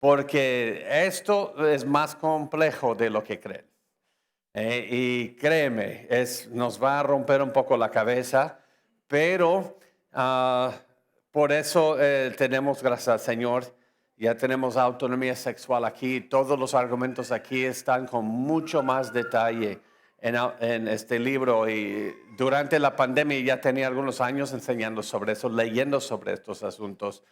porque esto es más complejo de lo que creen. Y créeme, nos va a romper un poco la cabeza, pero por eso tenemos, gracias al Señor, ya tenemos autonomía sexual aquí. Todos los argumentos aquí están con mucho más detalle en este libro. Y durante la pandemia ya tenía algunos años enseñando sobre eso, leyendo sobre estos asuntos.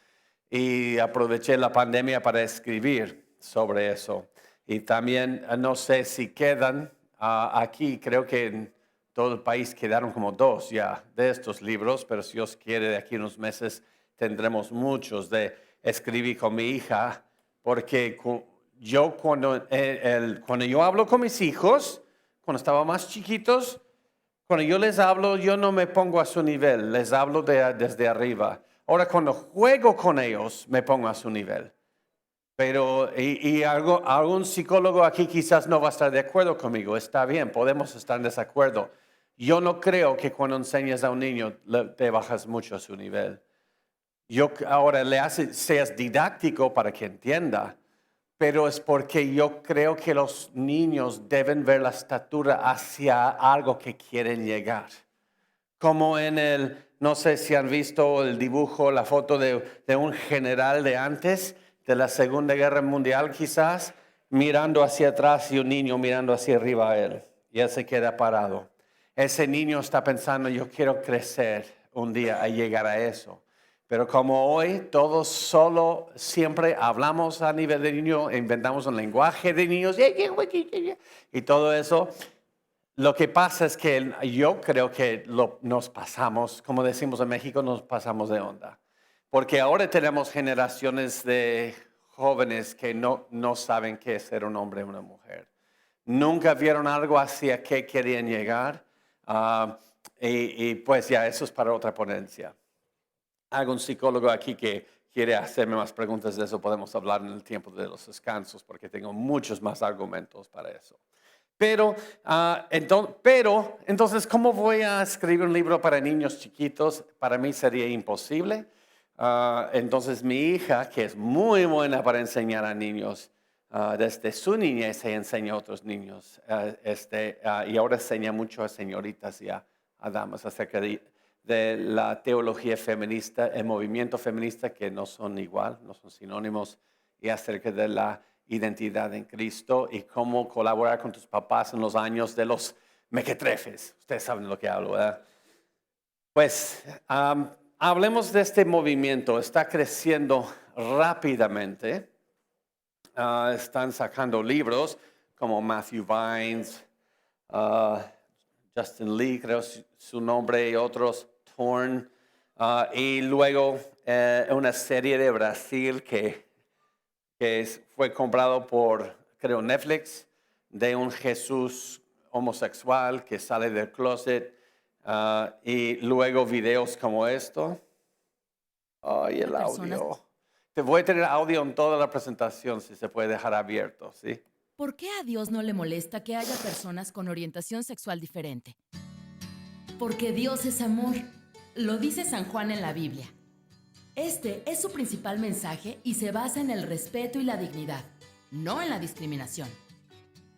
Y aproveché la pandemia para escribir sobre eso. Y también, no sé si quedan aquí, creo que en todo el país quedaron como 2 ya de estos libros, pero si Dios quiere, de aquí a unos meses tendremos muchos de escribir con mi hija, porque yo cuando yo hablo con mis hijos, cuando estaban más chiquitos, cuando yo les hablo, yo no me pongo a su nivel, les hablo desde arriba. Ahora, cuando juego con ellos, me pongo a su nivel. Pero, algún psicólogo aquí quizás no va a estar de acuerdo conmigo. Está bien, podemos estar en desacuerdo. Yo no creo que cuando enseñas a un niño te bajas mucho a su nivel. Yo ahora seas didáctico para que entienda, pero es porque yo creo que los niños deben ver la estatura hacia algo que quieren llegar. Como no sé si han visto el dibujo, la foto de un general de antes, de la Segunda Guerra Mundial quizás, mirando hacia atrás y un niño mirando hacia arriba a él. Y él se queda parado. Ese niño está pensando, yo quiero crecer un día a llegar a eso. Pero como hoy todos solo siempre hablamos a nivel de niño, inventamos un lenguaje de niños y todo eso. Lo que pasa es que yo creo que nos pasamos, como decimos en México, nos pasamos de onda. Porque ahora tenemos generaciones de jóvenes que no saben qué es ser un hombre o una mujer. Nunca vieron algo hacia qué querían llegar. Y pues ya, eso es para otra ponencia. Algún psicólogo aquí que quiere hacerme más preguntas de eso, podemos hablar en el tiempo de los descansos, porque tengo muchos más argumentos para eso. Pero entonces, ¿cómo voy a escribir un libro para niños chiquitos? Para mí sería imposible. Entonces, mi hija, que es muy buena para enseñar a niños, desde su niñez se enseña a otros niños. Y ahora enseña mucho a señoritas y a damas acerca de la teología feminista, el movimiento feminista, que no son igual, no son sinónimos, y acerca de la identidad en Cristo y cómo colaborar con tus papás en los años de los mequetrefes. Ustedes saben de lo que hablo, ¿verdad? Pues hablemos de este movimiento. Está creciendo rápidamente. Están sacando libros como Matthew Vines, uh, Justin Lee, creo su nombre, y otros, Torn. Y luego una serie de Brasil que fue comprado por, creo, Netflix, de un Jesús homosexual que sale del closet, y luego videos como esto. Ay, el Personas. audio. Te voy a tener audio en toda la presentación si se puede dejar abierto, ¿sí? ¿Por qué a Dios no le molesta que haya personas con orientación sexual diferente? Porque Dios es amor. Lo dice San Juan en la Biblia. Este es su principal mensaje y se basa en el respeto y la dignidad, no en la discriminación.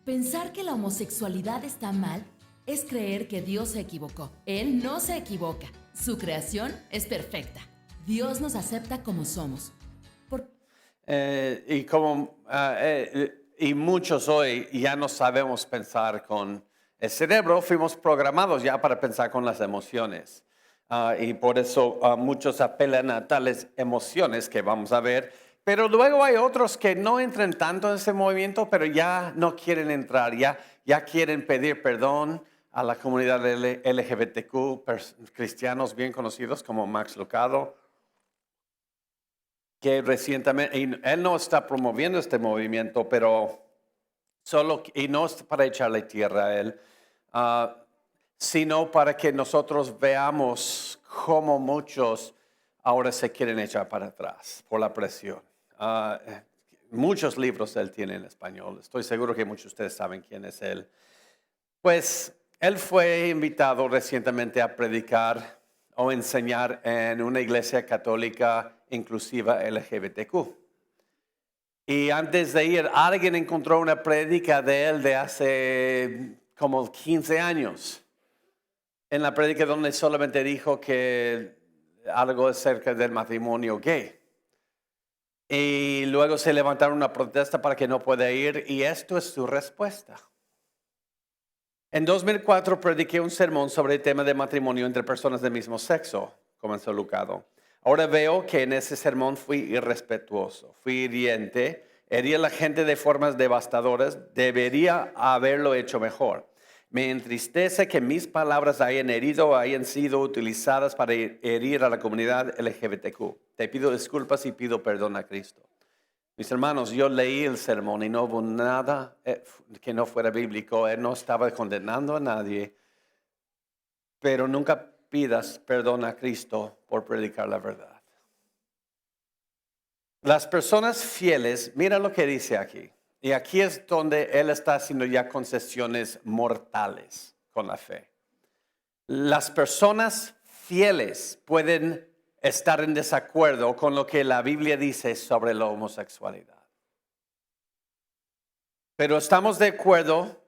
Pensar que la homosexualidad está mal es creer que Dios se equivocó. Él no se equivoca. Su creación es perfecta. Dios nos acepta como somos. Por Y muchos hoy ya no sabemos pensar con el cerebro, fuimos programados ya para pensar con las emociones. Y por eso muchos apelan a tales emociones que vamos a ver. Pero luego hay otros que no entran tanto en ese movimiento, pero ya no quieren entrar, ya quieren pedir perdón a la comunidad LGBTQ, cristianos bien conocidos como Max Lucado, que recientemente, y él no está promoviendo este movimiento, pero y no es para echarle tierra a él, ah, sino para que nosotros veamos cómo muchos ahora se quieren echar para atrás por la presión. Muchos libros él tiene en español, estoy seguro que muchos de ustedes saben quién es él. Pues él fue invitado recientemente a predicar o enseñar en una iglesia católica inclusiva LGBTQ. Y antes de ir, alguien encontró una prédica de él de hace como 15 años. En la prédica donde solamente dijo que algo acerca del matrimonio gay. Y luego se levantaron una protesta para que no pueda ir y esto es su respuesta. En 2004 prediqué un sermón sobre el tema de matrimonio entre personas del mismo sexo, comenzó Lucado. Ahora veo que en ese sermón fui irrespetuoso, fui hiriente, herí a la gente de formas devastadoras, debería haberlo hecho mejor. Me entristece que mis palabras hayan herido o hayan sido utilizadas para herir a la comunidad LGBTQ. Te pido disculpas y pido perdón a Cristo. Mis hermanos, yo leí el sermón y no hubo nada que no fuera bíblico. Él no estaba condenando a nadie, pero nunca pidas perdón a Cristo por predicar la verdad. Las personas fieles, mira lo que dice aquí. Y aquí es donde él está haciendo ya concesiones mortales con la fe. Las personas fieles pueden estar en desacuerdo con lo que la Biblia dice sobre la homosexualidad. Pero estamos de acuerdo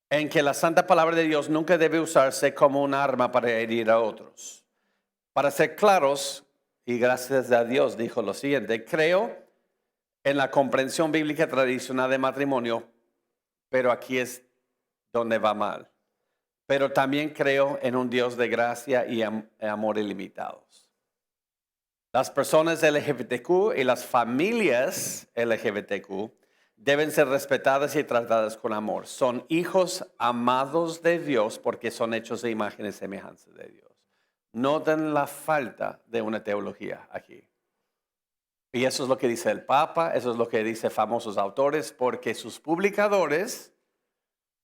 en que la santa palabra de Dios nunca debe usarse como un arma para herir a otros. Para ser claros, y gracias a Dios dijo lo siguiente, creo en la comprensión bíblica tradicional de matrimonio, pero aquí es donde va mal. Pero también creo en un Dios de gracia y amor ilimitados. Las personas LGBTQ y las familias LGBTQ deben ser respetadas y tratadas con amor. Son hijos amados de Dios porque son hechos de imagen y semejanza de Dios. Noten la falta de una teología aquí. Y eso es lo que dice el Papa, eso es lo que dicen famosos autores, porque sus publicadores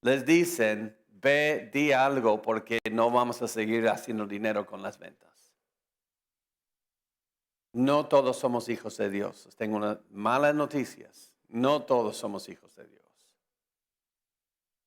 les dicen, ve, di algo porque no vamos a seguir haciendo dinero con las ventas. No todos somos hijos de Dios. Tengo unas malas noticias. No todos somos hijos de Dios.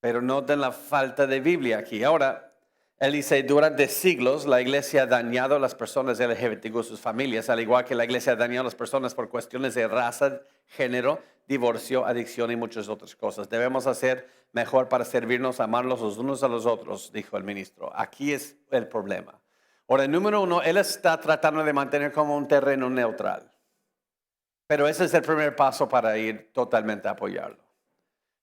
Pero noten la falta de Biblia aquí. Ahora, él dice, durante siglos la iglesia ha dañado a las personas LGBTQ, sus familias, al igual que la iglesia ha dañado a las personas por cuestiones de raza, género, divorcio, adicción y muchas otras cosas. Debemos hacer mejor para servirnos, amarlos los unos a los otros, dijo el ministro. Aquí es el problema. Ahora, número uno, él está tratando de mantener como un terreno neutral. Pero ese es el primer paso para ir totalmente a apoyarlo.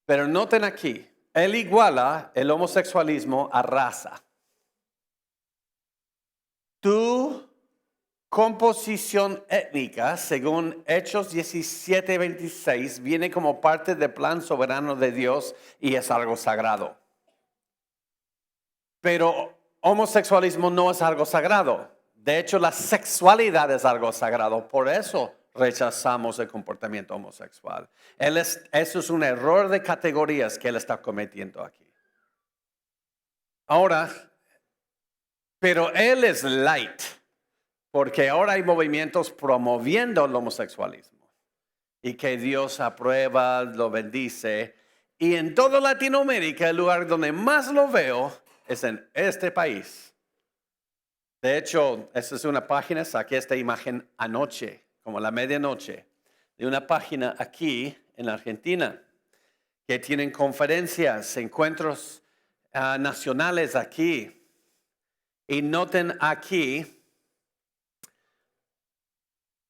Pero noten aquí, él iguala el homosexualismo a raza. Tu composición étnica, según Hechos 17:26, viene como parte del plan soberano de Dios y es algo sagrado. Pero homosexualismo no es algo sagrado. De hecho, la sexualidad es algo sagrado. Por eso rechazamos el comportamiento homosexual. Eso es un error de categorías que él está cometiendo aquí. Ahora, pero él es light, porque ahora hay movimientos promoviendo el homosexualismo y que Dios aprueba, lo bendice. Y en toda Latinoamérica, el lugar donde más lo veo es en este país. De hecho, esta es una página, saqué esta imagen anoche, como a la medianoche, de una página aquí en Argentina, que tienen conferencias, encuentros nacionales aquí. Y noten aquí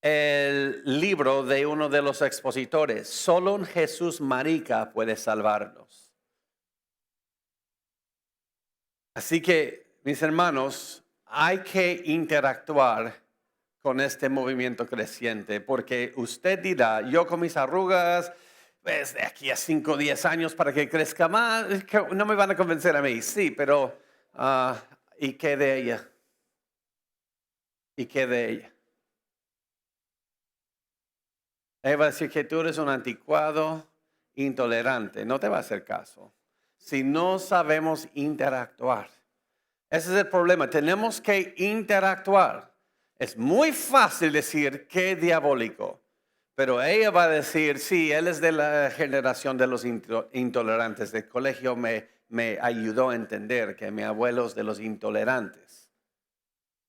el libro de uno de los expositores. Solo un Jesús marica puede salvarnos. Así que, mis hermanos, hay que interactuar con este movimiento creciente, porque usted dirá, yo con mis arrugas, pues de aquí a 5 o 10 años para que crezca más, no me van a convencer a mí. Sí, pero ¿y qué de ella? ¿Y qué de ella? Ella va a decir que tú eres un anticuado, intolerante. No te va a hacer caso. Si no sabemos interactuar. Ese es el problema. Tenemos que interactuar. Es muy fácil decir qué diabólico. Pero ella va a decir, sí, él es de la generación de los intolerantes. El colegio me ayudó a entender que mi abuelo es de los intolerantes.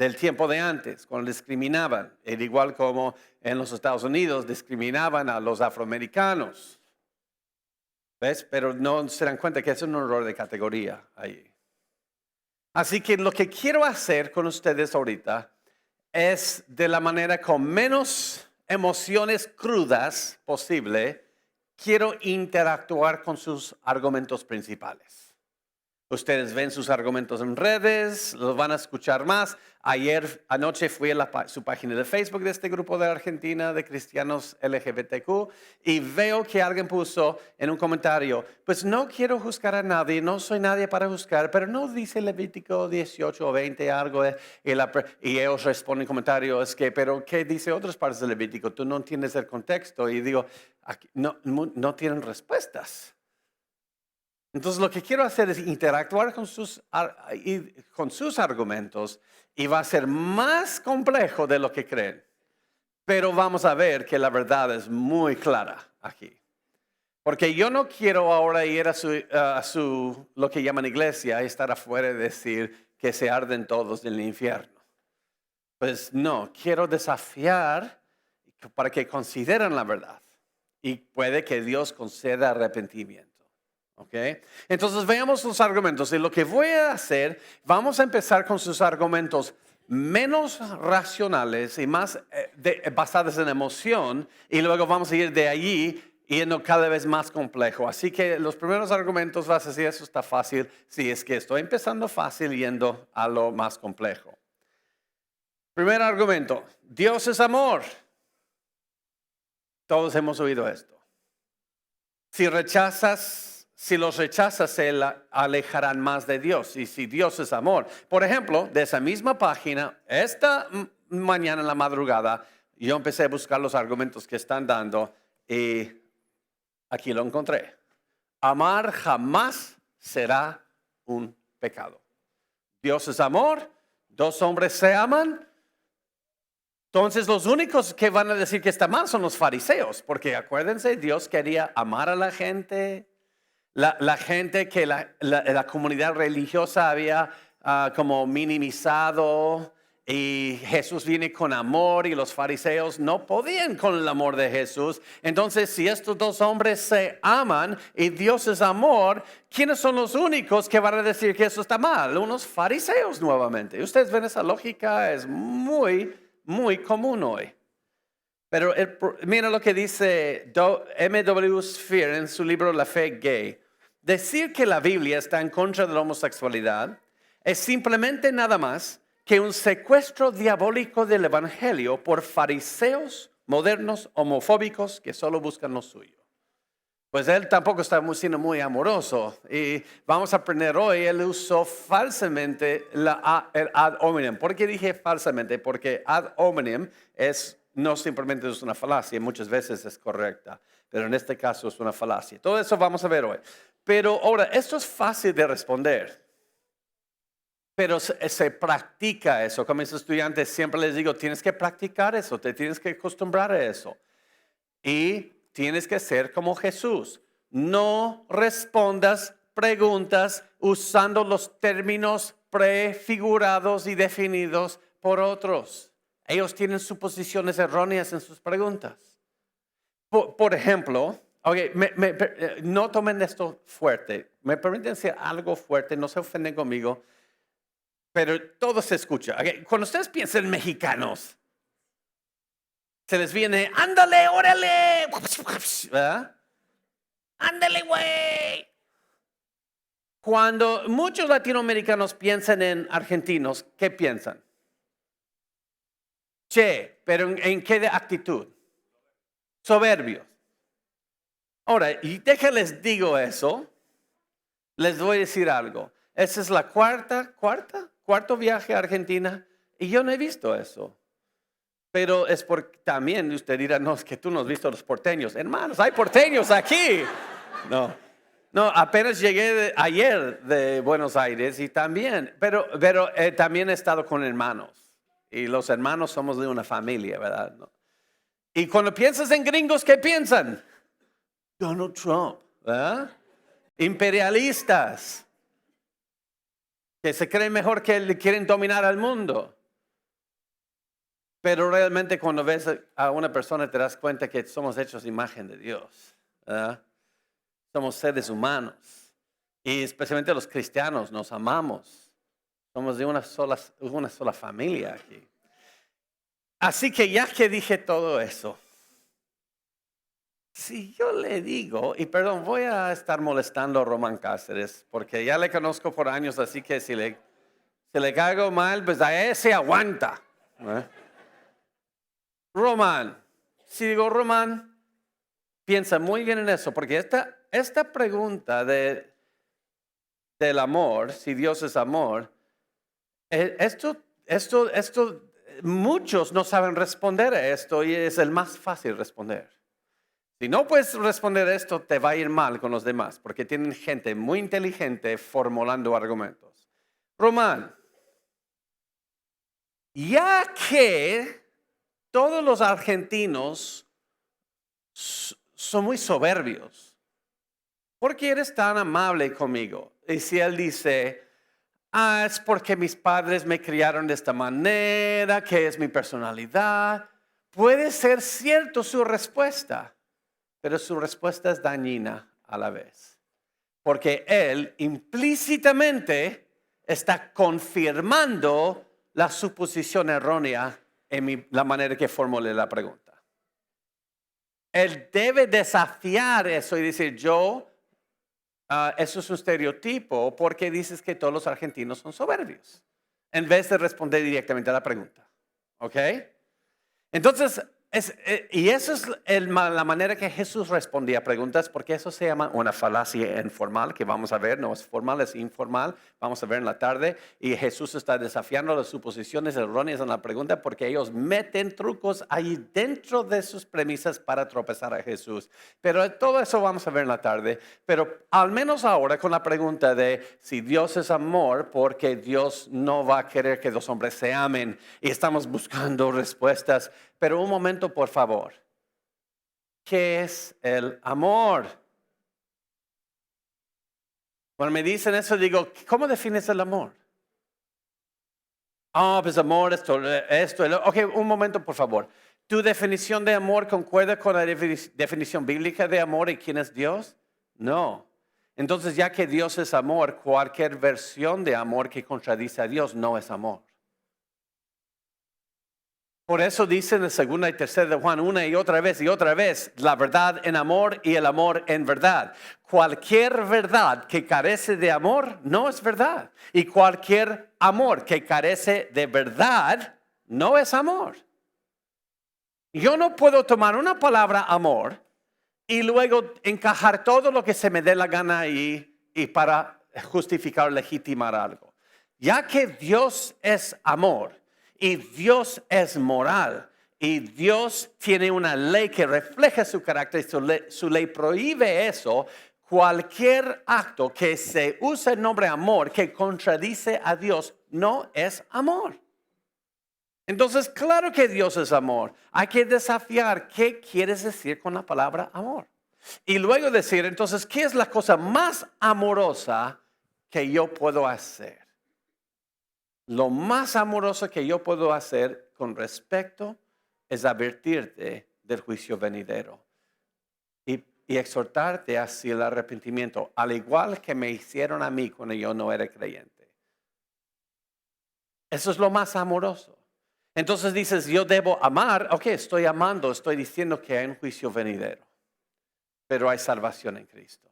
del tiempo de antes, cuando discriminaban, igual como en los Estados Unidos discriminaban a los afroamericanos. ¿Ves? Pero no se dan cuenta que es un error de categoría ahí. Así que lo que quiero hacer con ustedes ahorita es de la manera con menos emociones crudas posible, quiero interactuar con sus argumentos principales. Ustedes ven sus argumentos en redes, los van a escuchar más. Anoche fui a su página de Facebook de este grupo de Argentina de cristianos LGBTQ y veo que alguien puso en un comentario, pues no quiero juzgar a nadie, no soy nadie para juzgar, pero no dice Levítico 18 o 20 algo. Y ellos responden en comentarios pero ¿qué dice otras partes de Levítico? Tú no entiendes el contexto. Y digo, aquí, no tienen respuestas. Entonces lo que quiero hacer es interactuar con sus argumentos y va a ser más complejo de lo que creen. Pero vamos a ver que la verdad es muy clara aquí. Porque yo no quiero ahora ir a lo que llaman iglesia y estar afuera y decir que se arden todos del infierno. Pues no, quiero desafiar para que consideren la verdad. Y puede que Dios conceda arrepentimiento. Okay. Entonces veamos los argumentos y lo que voy a hacer, vamos a empezar con sus argumentos menos racionales y más basados en emoción y luego vamos a ir de allí yendo cada vez más complejo. Así que los primeros argumentos vas a decir, eso está fácil, sí, es que estoy empezando fácil yendo a lo más complejo. Primer argumento, Dios es amor. Todos hemos oído esto. Si los rechazas, se alejarán más de Dios. Y si Dios es amor. Por ejemplo, de esa misma página, esta mañana en la madrugada, yo empecé a buscar los argumentos que están dando y aquí lo encontré. Amar jamás será un pecado. Dios es amor, dos hombres se aman. Entonces los únicos que van a decir que está mal son los fariseos, porque acuérdense, Dios quería amar a la gente. La gente que la comunidad religiosa había como minimizado y Jesús viene con amor y los fariseos no podían con el amor de Jesús. Entonces, si estos dos hombres se aman y Dios es amor, ¿quiénes son los únicos que van a decir que eso está mal? Unos fariseos nuevamente. Ustedes ven esa lógica, es muy, muy común hoy. Pero mira lo que dice M.W. Sphere en su libro La Fe Gay. Decir que la Biblia está en contra de la homosexualidad es simplemente nada más que un secuestro diabólico del evangelio por fariseos modernos homofóbicos que solo buscan lo suyo. Pues él tampoco está siendo muy amoroso y vamos a aprender hoy, él usó falsamente el ad hominem. ¿Por qué dije falsamente? Porque ad hominem no simplemente es una falacia, muchas veces es correcta, pero en este caso es una falacia. Todo eso vamos a ver hoy. Pero ahora, esto es fácil de responder, pero se practica eso. Como mis estudiantes siempre les digo, tienes que practicar eso, te tienes que acostumbrar a eso. Y tienes que ser como Jesús. No respondas preguntas usando los términos prefigurados y definidos por otros. Ellos tienen suposiciones erróneas en sus preguntas. Por ejemplo, no tomen esto fuerte. Me permiten decir algo fuerte, no se ofenden conmigo, pero todo se escucha. Cuando ustedes piensan en mexicanos, se les viene, ándale, órale, ¿verdad? Ándale, güey. Cuando muchos latinoamericanos piensan en argentinos, ¿qué piensan? Che, pero ¿en qué de actitud? Soberbios. Ahora, y déjenles digo eso, les voy a decir algo. Esa es la cuarto viaje a Argentina y yo no he visto eso. Pero es porque también usted dirá, no, es que tú no has visto los porteños. Hermanos, hay porteños aquí. No, apenas llegué ayer de Buenos Aires y también, pero también he estado con hermanos. Y los hermanos somos de una familia, ¿verdad? ¿No? Y cuando piensas en gringos, ¿qué piensan? Donald Trump, ¿verdad? Imperialistas, que se creen mejor que quieren dominar al mundo. Pero realmente cuando ves a una persona te das cuenta que somos hechos de imagen de Dios, ¿verdad? Somos seres humanos y especialmente los cristianos nos amamos. Somos de una sola familia aquí. Así que ya que dije todo eso, si yo le digo, y perdón, voy a estar molestando a Román Cáceres, porque ya le conozco por años, así que si le caigo mal, pues a ese aguanta. ¿Eh? Román, si digo Román, piensa muy bien en eso, porque esta pregunta del amor, si Dios es amor, esto, muchos no saben responder a esto y es el más fácil responder. Si no puedes responder esto, te va a ir mal con los demás, porque tienen gente muy inteligente formulando argumentos. Román, ya que todos los argentinos son muy soberbios, ¿por qué eres tan amable conmigo? Y si él dice, es porque mis padres me criaron de esta manera, que es mi personalidad, puede ser cierto su respuesta. Pero su respuesta es dañina a la vez. Porque él implícitamente está confirmando la suposición errónea en la manera que formulé la pregunta. Él debe desafiar eso y decir, eso es un estereotipo porque dices que todos los argentinos son soberbios. En vez de responder directamente a la pregunta. ¿Ok? Entonces, y eso es la manera que Jesús respondía a preguntas, porque eso se llama una falacia informal, que vamos a ver, no es formal, es informal, vamos a ver en la tarde, y Jesús está desafiando las suposiciones erróneas en la pregunta, porque ellos meten trucos ahí dentro de sus premisas para tropezar a Jesús. Pero todo eso vamos a ver en la tarde, pero al menos ahora con la pregunta de si Dios es amor, porque Dios no va a querer que los hombres se amen, y estamos buscando respuestas. Pero un momento, por favor. ¿Qué es el amor? Cuando me dicen eso, digo, ¿cómo defines el amor? Pues amor, esto. Ok, un momento, por favor. ¿Tu definición de amor concuerda con la definición bíblica de amor y quién es Dios? No. Entonces, ya que Dios es amor, cualquier versión de amor que contradice a Dios no es amor. Por eso dice en la segunda y tercera de Juan una y otra vez, la verdad en amor y el amor en verdad. Cualquier verdad que carece de amor no es verdad. Y cualquier amor que carece de verdad no es amor. Yo no puedo tomar una palabra amor y luego encajar todo lo que se me dé la gana ahí y para justificar o legitimar algo. Ya que Dios es amor, y Dios es moral. Y Dios tiene una ley que refleja su carácter. Su ley prohíbe eso. Cualquier acto que se use el nombre amor que contradice a Dios no es amor. Entonces, claro que Dios es amor. Hay que desafiar qué quieres decir con la palabra amor. Y luego decir, entonces, ¿qué es la cosa más amorosa que yo puedo hacer? Lo más amoroso que yo puedo hacer con respecto es advertirte del juicio venidero y exhortarte hacia el arrepentimiento, al igual que me hicieron a mí cuando yo no era creyente. Eso es lo más amoroso. Entonces dices, yo debo amar. Ok, estoy amando, estoy diciendo que hay un juicio venidero, pero hay salvación en Cristo.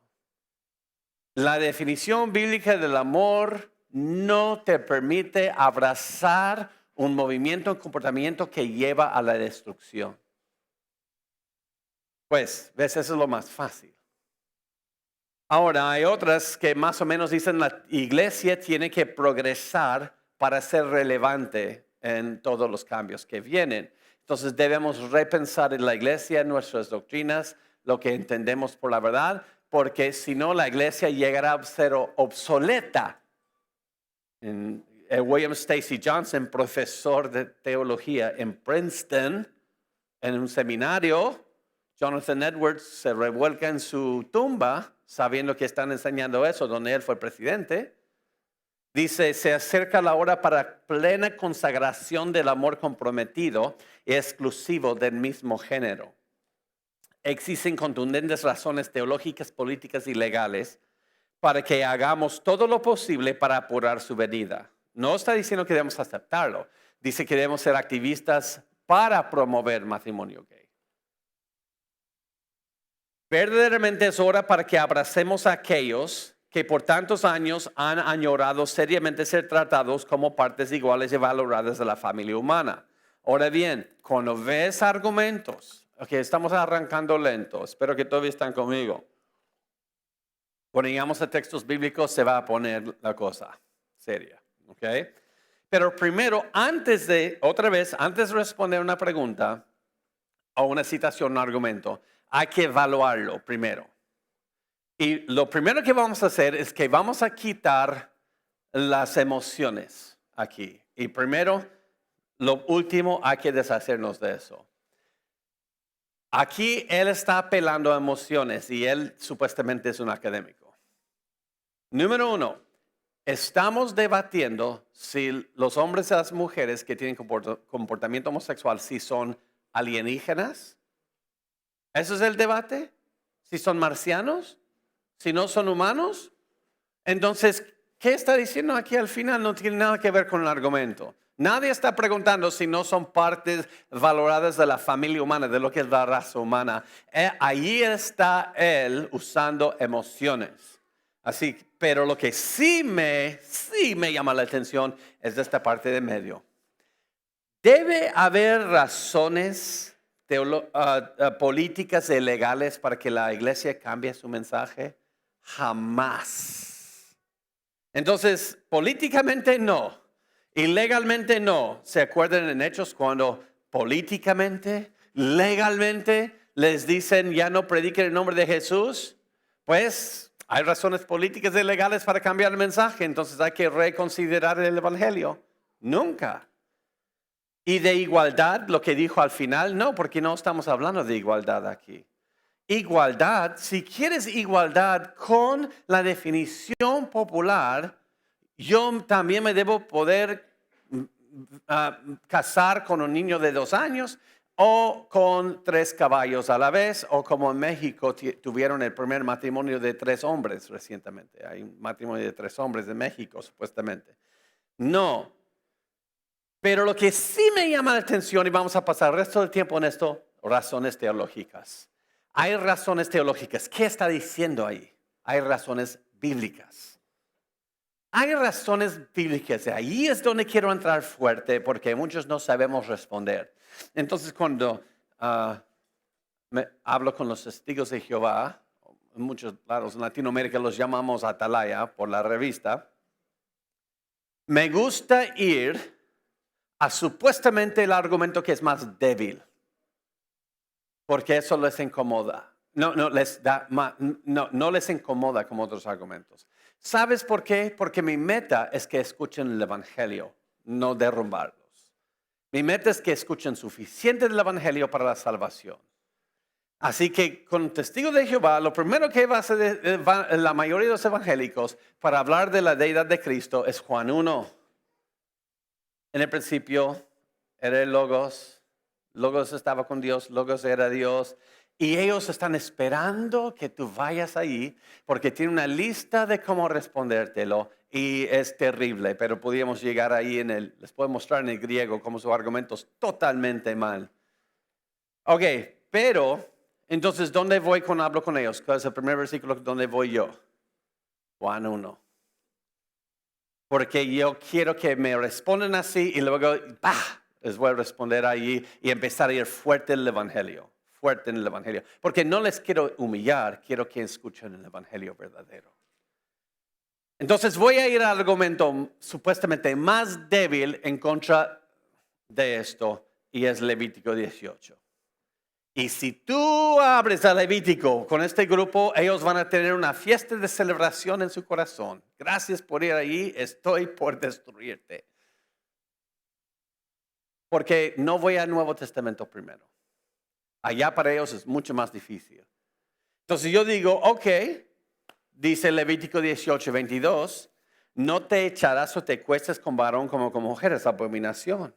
La definición bíblica del amor no te permite abrazar un movimiento, un comportamiento que lleva a la destrucción. Pues, ves, eso es lo más fácil. Ahora, hay otras que más o menos dicen la iglesia tiene que progresar para ser relevante en todos los cambios que vienen. Entonces debemos repensar en la iglesia, en nuestras doctrinas, lo que entendemos por la verdad, porque si no la iglesia llegará a ser obsoleta. William Stacy Johnson, profesor de teología en Princeton, en un seminario, Jonathan Edwards se revuelca en su tumba sabiendo que están enseñando eso, donde él fue presidente. Dice, se acerca la hora para plena consagración del amor comprometido y exclusivo del mismo género. Existen contundentes razones teológicas, políticas y legales para que hagamos todo lo posible para apurar su venida. No está diciendo que debemos aceptarlo. Dice que debemos ser activistas para promover matrimonio gay. Verdaderamente es hora para que abracemos a aquellos que por tantos años han añorado seriamente ser tratados como partes iguales y valoradas de la familia humana. Ahora bien, cuando ves argumentos, estamos arrancando lento, espero que todavía están conmigo. Cuando llegamos a textos bíblicos se va a poner la cosa seria, ¿ok? Pero primero, antes de responder una pregunta o una citación, un argumento, hay que evaluarlo primero. Y lo primero que vamos a hacer es que vamos a quitar las emociones aquí. Y primero, lo último, hay que deshacernos de eso. Aquí él está apelando a emociones y él supuestamente es un académico. Número uno, estamos debatiendo si los hombres y las mujeres que tienen comportamiento homosexual, si son alienígenas. ¿Eso es el debate? ¿Si son marcianos? ¿Si no son humanos? Entonces, ¿qué está diciendo aquí al final? No tiene nada que ver con el argumento. Nadie está preguntando si no son partes valoradas de la familia humana, de lo que es la raza humana. Allí está él usando emociones. Así, pero lo que sí me llama la atención es de esta parte de medio. Debe haber razones políticas y legales para que la iglesia cambie su mensaje. Jamás. Entonces, políticamente no. Y legalmente no. ¿Se acuerdan en Hechos cuando políticamente, legalmente les dicen ya no prediquen el nombre de Jesús? Pues hay razones políticas y legales para cambiar el mensaje. Entonces hay que reconsiderar el evangelio. Nunca. Y de igualdad, lo que dijo al final, no, porque no estamos hablando de igualdad aquí. Igualdad, si quieres igualdad con la definición popular, yo también me debo poder casar con un niño de 2 años o con 3 caballos a la vez, o como en México tuvieron el primer matrimonio de 3 hombres recientemente. Hay un matrimonio de 3 hombres en México, supuestamente. No. Pero lo que sí me llama la atención, y vamos a pasar el resto del tiempo en esto, razones teológicas. Hay razones teológicas. ¿Qué está diciendo ahí? Hay razones bíblicas. Hay razones bíblicas. Ahí es donde quiero entrar fuerte porque muchos no sabemos responder. Entonces cuando hablo con los testigos de Jehová, en muchos lados en Latinoamérica los llamamos atalaya por la revista, me gusta ir a supuestamente el argumento que es más débil. Porque eso les incomoda. No les incomoda como otros argumentos. ¿Sabes por qué? Porque mi meta es que escuchen el evangelio, no derrumbarlos. Mi meta es que escuchen suficiente del evangelio para la salvación. Así que con testigo de Jehová, lo primero que va a hacer la mayoría de los evangélicos para hablar de la deidad de Cristo es Juan 1. En el principio era el Logos. Logos estaba con Dios, Logos era Dios. Y ellos están esperando que tú vayas ahí porque tiene una lista de cómo respondértelo y es terrible. Pero podríamos llegar ahí les puedo mostrar en el griego cómo su argumento es totalmente mal. Ok, pero entonces, ¿dónde voy cuando hablo con ellos? ¿Cuál es el primer versículo donde voy yo? Juan 1. Porque yo quiero que me respondan así y luego, les voy a responder allí y empezar a ir fuerte en el evangelio. Fuerte en el evangelio. Porque no les quiero humillar, quiero que escuchen el evangelio verdadero. Entonces voy a ir al argumento supuestamente más débil en contra de esto y es Levítico 18. Y si tú abres a Levítico con este grupo, ellos van a tener una fiesta de celebración en su corazón. Gracias por ir ahí, estoy por destruirte. Porque no voy al Nuevo Testamento primero. Allá para ellos es mucho más difícil. Entonces yo digo, ok, dice Levítico 18:22, no te echarás o te cuestes con varón como con mujer, es abominación.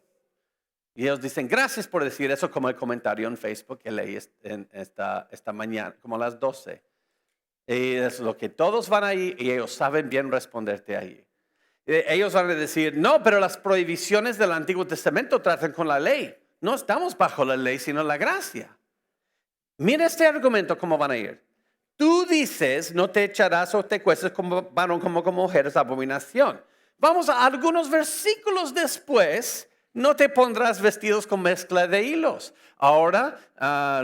Y ellos dicen, gracias por decir eso, como el comentario en Facebook que leí esta mañana, como a las 12. Y es lo que todos van ahí y ellos saben bien responderte ahí. Ellos van a decir, no, pero las prohibiciones del Antiguo Testamento tratan con la ley. No estamos bajo la ley, sino la gracia. Mira este argumento, cómo van a ir. Tú dices, no te echarás o te cuestes como varón como mujer, es abominación. Vamos a algunos versículos después. No te pondrás vestidos con mezcla de hilos. Ahora,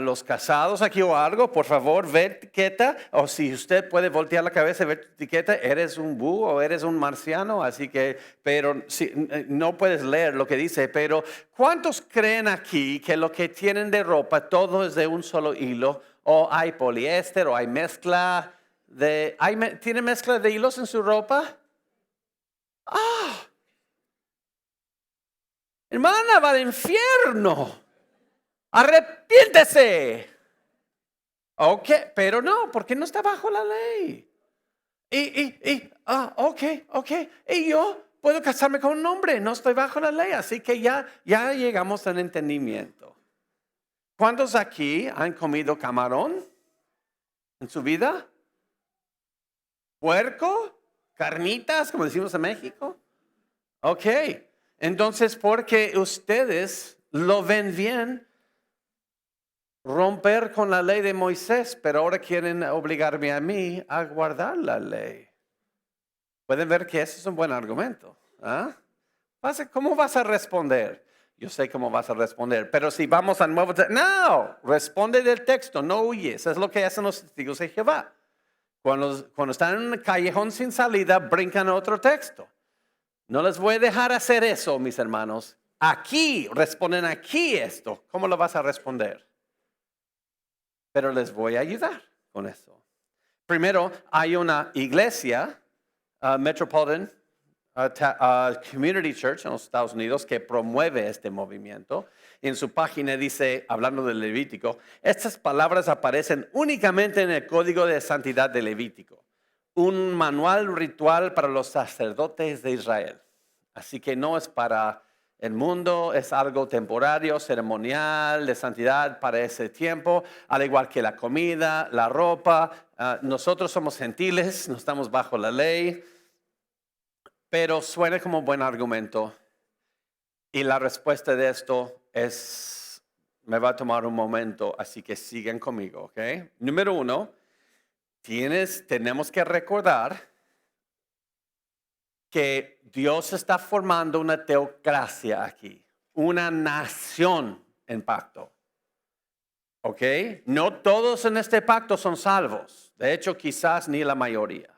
los casados aquí o algo, por favor, ve etiqueta. O si usted puede voltear la cabeza y ver etiqueta, eres un búho o eres un marciano. Así que, pero si, no puedes leer lo que dice. Pero, ¿cuántos creen aquí que lo que tienen de ropa todo es de un solo hilo? O hay poliéster o hay mezcla de... ¿Tiene mezcla de hilos en su ropa? ¡Ah! Hermana, va al infierno. Arrepiéntese. Ok, pero no, porque no está bajo la ley. Ok. Y yo puedo casarme con un hombre, no estoy bajo la ley, así que ya llegamos al entendimiento. ¿Cuántos aquí han comido camarón en su vida? ¿Puerco? ¿Carnitas, como decimos en México? Ok. Entonces, porque ustedes lo ven bien romper con la ley de Moisés, pero ahora quieren obligarme a mí a guardar la ley. Pueden ver que ese es un buen argumento. ¿Cómo vas a responder? Yo sé cómo vas a responder, pero si vamos al Nuevo Testamento, no, responde del texto, no huyes. Es lo que hacen los testigos de Jehová. Cuando están en un callejón sin salida, brincan a otro texto. No les voy a dejar hacer eso, mis hermanos. Aquí, responden aquí esto. ¿Cómo lo vas a responder? Pero les voy a ayudar con eso. Primero, hay una iglesia, Metropolitan Community Church en los Estados Unidos, que promueve este movimiento. En su página dice, hablando del Levítico, estas palabras aparecen únicamente en el Código de Santidad de Levítico, un manual ritual para los sacerdotes de Israel. Así que no es para el mundo, es algo temporario, ceremonial, de santidad para ese tiempo, al igual que la comida, la ropa. Nosotros somos gentiles, no estamos bajo la ley, pero suena como un buen argumento. Y la respuesta de esto me va a tomar un momento, así que sigan conmigo, ¿ok? Número 1, tenemos que recordar que Dios está formando una teocracia aquí, una nación en pacto. ¿Ok? No todos en este pacto son salvos. De hecho, quizás ni la mayoría.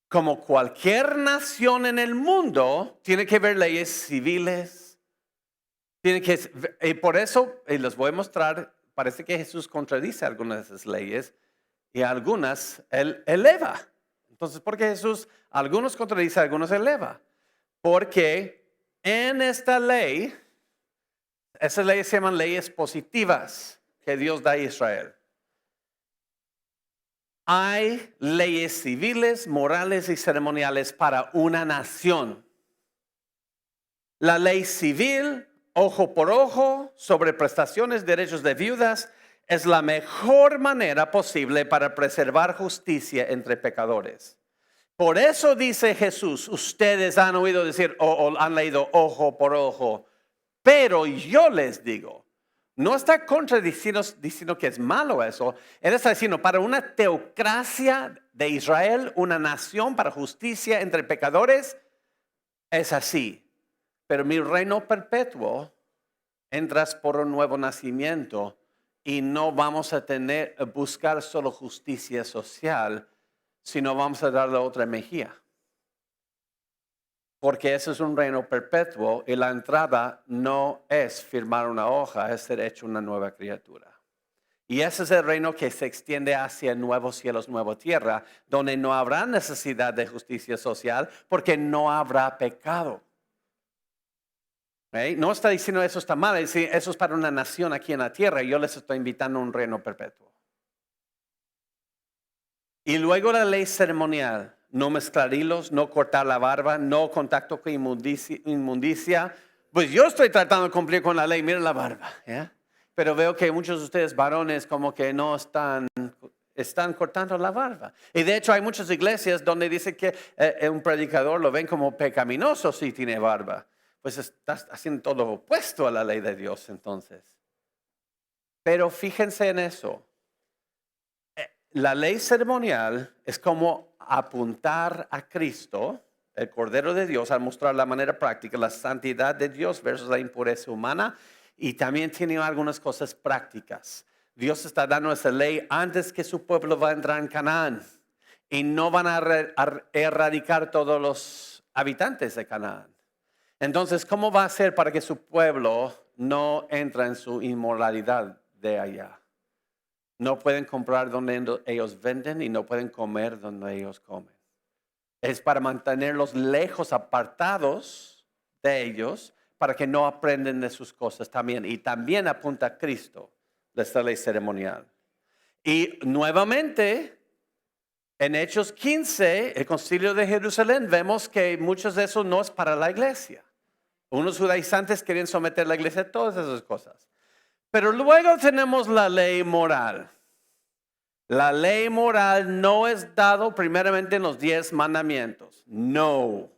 Como cualquier nación en el mundo, tiene que haber leyes civiles. Y por eso, y les voy a mostrar, parece que Jesús contradice algunas de esas leyes y algunas Él eleva. Entonces, ¿por qué Jesús algunos contradice, algunos eleva? Porque en esta ley, esas leyes se llaman leyes positivas que Dios da a Israel. Hay leyes civiles, morales y ceremoniales para una nación. La ley civil, ojo por ojo, sobre prestaciones, derechos de viudas, es la mejor manera posible para preservar justicia entre pecadores. Por eso dice Jesús, ustedes han oído decir o han leído ojo por ojo, pero yo les digo, no está diciendo que es malo eso. Él está diciendo, para una teocracia de Israel, una nación para justicia entre pecadores, es así. Pero mi reino perpetuo, entras por un nuevo nacimiento y no vamos a buscar solo justicia social, sino vamos a darle otra mejilla. Porque ese es un reino perpetuo y la entrada no es firmar una hoja, es ser hecho una nueva criatura. Y ese es el reino que se extiende hacia nuevos cielos, nueva tierra, donde no habrá necesidad de justicia social porque no habrá pecado. ¿Okay? No está diciendo eso está mal, eso es para una nación aquí en la tierra y yo les estoy invitando a un reino perpetuo. Y luego la ley ceremonial. no mezclar hilos, no cortar la barba, no contacto con inmundicia. Pues yo estoy tratando de cumplir con la ley, miren la barba. ¿Ya? Pero veo que muchos de ustedes varones como que no están cortando la barba. Y de hecho hay muchas iglesias donde dice que un predicador lo ven como pecaminoso si tiene barba. Pues estás haciendo todo lo opuesto a la ley de Dios entonces. Pero fíjense en eso. La ley ceremonial es como apuntar a Cristo, el Cordero de Dios, al mostrar la manera práctica, la santidad de Dios versus la impureza humana. Y también tiene algunas cosas prácticas. Dios está dando esa ley antes que su pueblo va a entrar en Canaán. Y no van a erradicar todos los habitantes de Canaán. Entonces, ¿cómo va a ser para que su pueblo no entre en su inmoralidad de allá? No pueden comprar donde ellos venden y no pueden comer donde ellos comen. Es para mantenerlos lejos, apartados de ellos, para que no aprendan de sus cosas también. Y también apunta a Cristo de esta ley ceremonial. Y nuevamente, en Hechos 15, el Concilio de Jerusalén, vemos que muchos de esos no es para la iglesia. Unos judaizantes querían someter la iglesia a todas esas cosas. Pero luego tenemos la ley moral. La ley moral no es dado primeramente en los 10 mandamientos. No.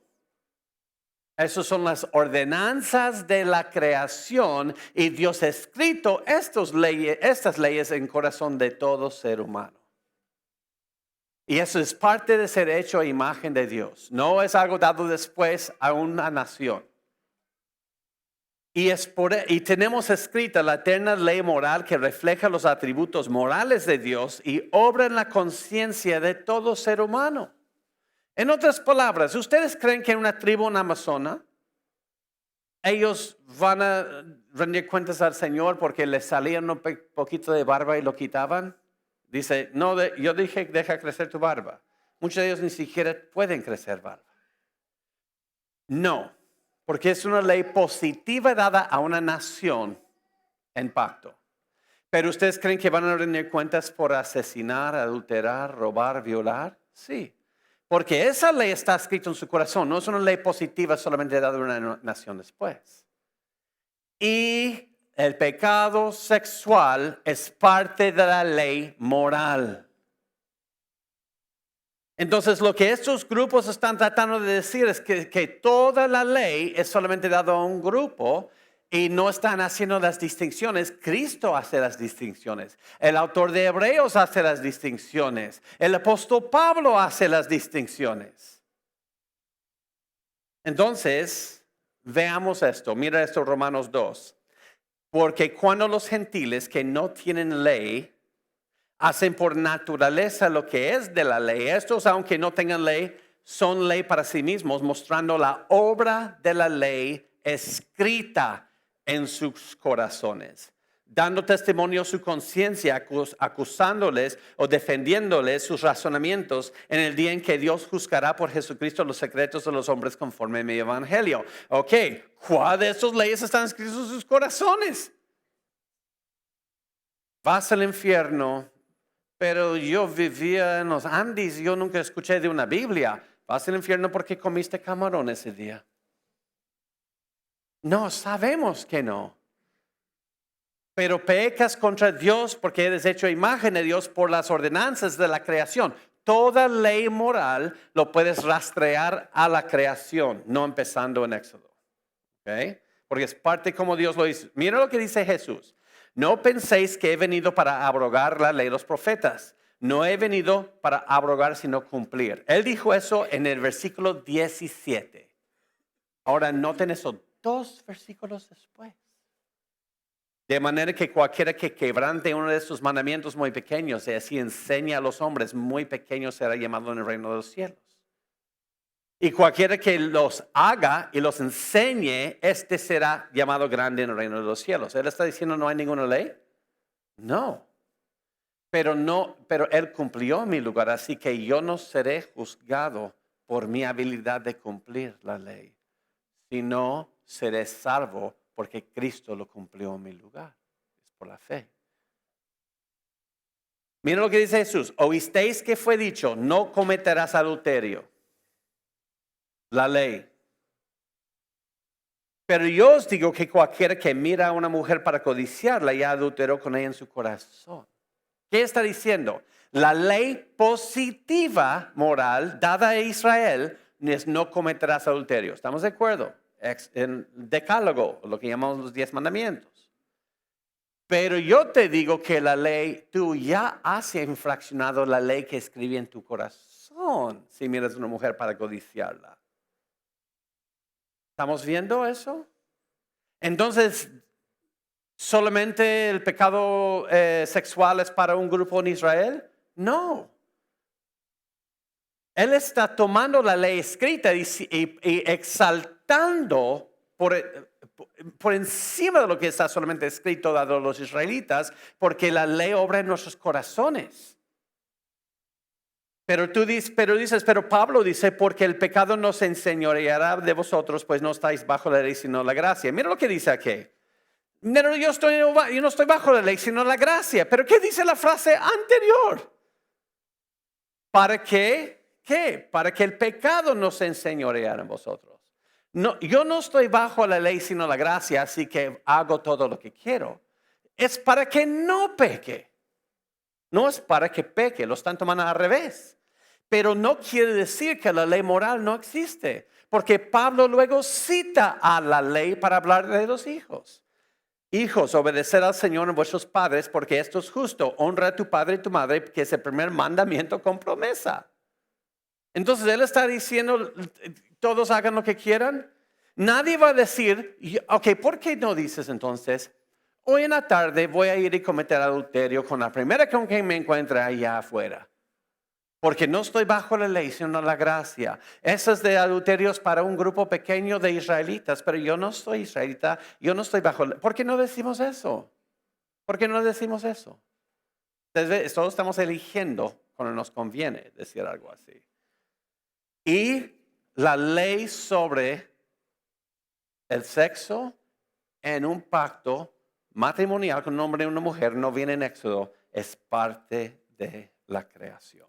Esas son las ordenanzas de la creación y Dios ha escrito estas leyes en el corazón de todo ser humano. Y eso es parte de ser hecho a imagen de Dios. No es algo dado después a una nación. Y tenemos escrita la eterna ley moral que refleja los atributos morales de Dios y obra en la conciencia de todo ser humano. En otras palabras, ¿ustedes creen que en una tribu en Amazonas ellos van a rendir cuentas al Señor porque les salían un poquito de barba y lo quitaban? Dice, no, yo dije, deja crecer tu barba. Muchos de ellos ni siquiera pueden crecer barba. No, porque es una ley positiva dada a una nación en pacto. Pero ¿ustedes creen que van a rendir cuentas por asesinar, adulterar, robar, violar? Sí. Porque esa ley está escrita en su corazón. No es una ley positiva solamente dada a una nación después. Y el pecado sexual es parte de la ley moral. Entonces lo que estos grupos están tratando de decir es que toda la ley es solamente dada a un grupo y no están haciendo las distinciones. Cristo hace las distinciones. El autor de Hebreos hace las distinciones. El apóstol Pablo hace las distinciones. Entonces, veamos esto. Mira esto, Romanos 2. Porque cuando los gentiles que no tienen ley hacen por naturaleza lo que es de la ley, estos, aunque no tengan ley, son ley para sí mismos, mostrando la obra de la ley escrita en sus corazones, dando testimonio a su conciencia, acusándoles o defendiéndoles sus razonamientos en el día en que Dios juzgará por Jesucristo los secretos de los hombres conforme a mi evangelio. Ok, ¿cuál de estas leyes están escritas en sus corazones? Vas al infierno, pero yo vivía en los Andes y yo nunca escuché de una Biblia. Vas al infierno porque comiste camarón ese día. No, sabemos que no. Pero pecas contra Dios porque eres hecho a imagen de Dios por las ordenanzas de la creación. Toda ley moral lo puedes rastrear a la creación, no empezando en Éxodo. ¿Okay? Porque es parte como Dios lo dice. Mira lo que dice Jesús. No penséis que he venido para abrogar la ley de los profetas. No he venido para abrogar sino cumplir. Él dijo eso en el versículo 17. Ahora noten eso 2 versículos después. De manera que cualquiera que quebrante uno de estos mandamientos muy pequeños y así enseña a los hombres muy pequeños será llamado en el reino de los cielos. Y cualquiera que los haga y los enseñe, este será llamado grande en el reino de los cielos. Él está diciendo no hay ninguna ley. No. Pero él cumplió mi lugar, así que yo no seré juzgado por mi habilidad de cumplir la ley, sino seré salvo porque Cristo lo cumplió en mi lugar. Es por la fe. Mira lo que dice Jesús. Oísteis que fue dicho, no cometerás adulterio. la ley. Pero yo os digo que cualquiera que mira a una mujer para codiciarla ya adulteró con ella en su corazón. ¿Qué está diciendo? La ley positiva moral dada a Israel es no cometerás adulterio. ¿Estamos de acuerdo? En Decálogo, lo que llamamos los 10 mandamientos. Pero yo te digo que la ley, tú ya has infraccionado la ley que escribí en tu corazón si miras a una mujer para codiciarla. ¿Estamos viendo eso? Entonces, ¿solamente el pecado sexual es para un grupo en Israel? No. Él está tomando la ley escrita y exaltando por encima de lo que está solamente escrito dado a los israelitas, porque la ley obra en nuestros corazones. Pero Pablo dice, porque el pecado no se enseñoreará de vosotros, pues no estáis bajo la ley, sino la gracia. Mira lo que dice aquí. Pero yo no estoy bajo la ley, sino la gracia. Pero ¿qué dice la frase anterior? ¿Para qué? ¿Qué? Para que el pecado no se enseñoreara en vosotros. No, yo no estoy bajo la ley, sino la gracia, así que hago todo lo que quiero. Es para que no peque. No es para que peque, lo están tomando al revés. Pero no quiere decir que la ley moral no existe, porque Pablo luego cita a la ley para hablar de los hijos. Hijos, obedeced al Señor en vuestros padres, porque esto es justo. Honra a tu padre y tu madre, que es el primer mandamiento con promesa. Entonces él está diciendo, todos hagan lo que quieran. Nadie va a decir, ok, ¿por qué no dices entonces? Hoy en la tarde voy a ir y cometer adulterio con la primera con quien me encuentre allá afuera. Porque no estoy bajo la ley, sino la gracia. Esas de adulterios para un grupo pequeño de israelitas, pero yo no soy israelita, yo no estoy bajo la ley. ¿Por qué no decimos eso? ¿Por qué no decimos eso? Entonces, todos estamos eligiendo cuando nos conviene decir algo así. Y la ley sobre el sexo en un pacto matrimonial con un hombre y una mujer no viene en Éxodo, es parte de la creación.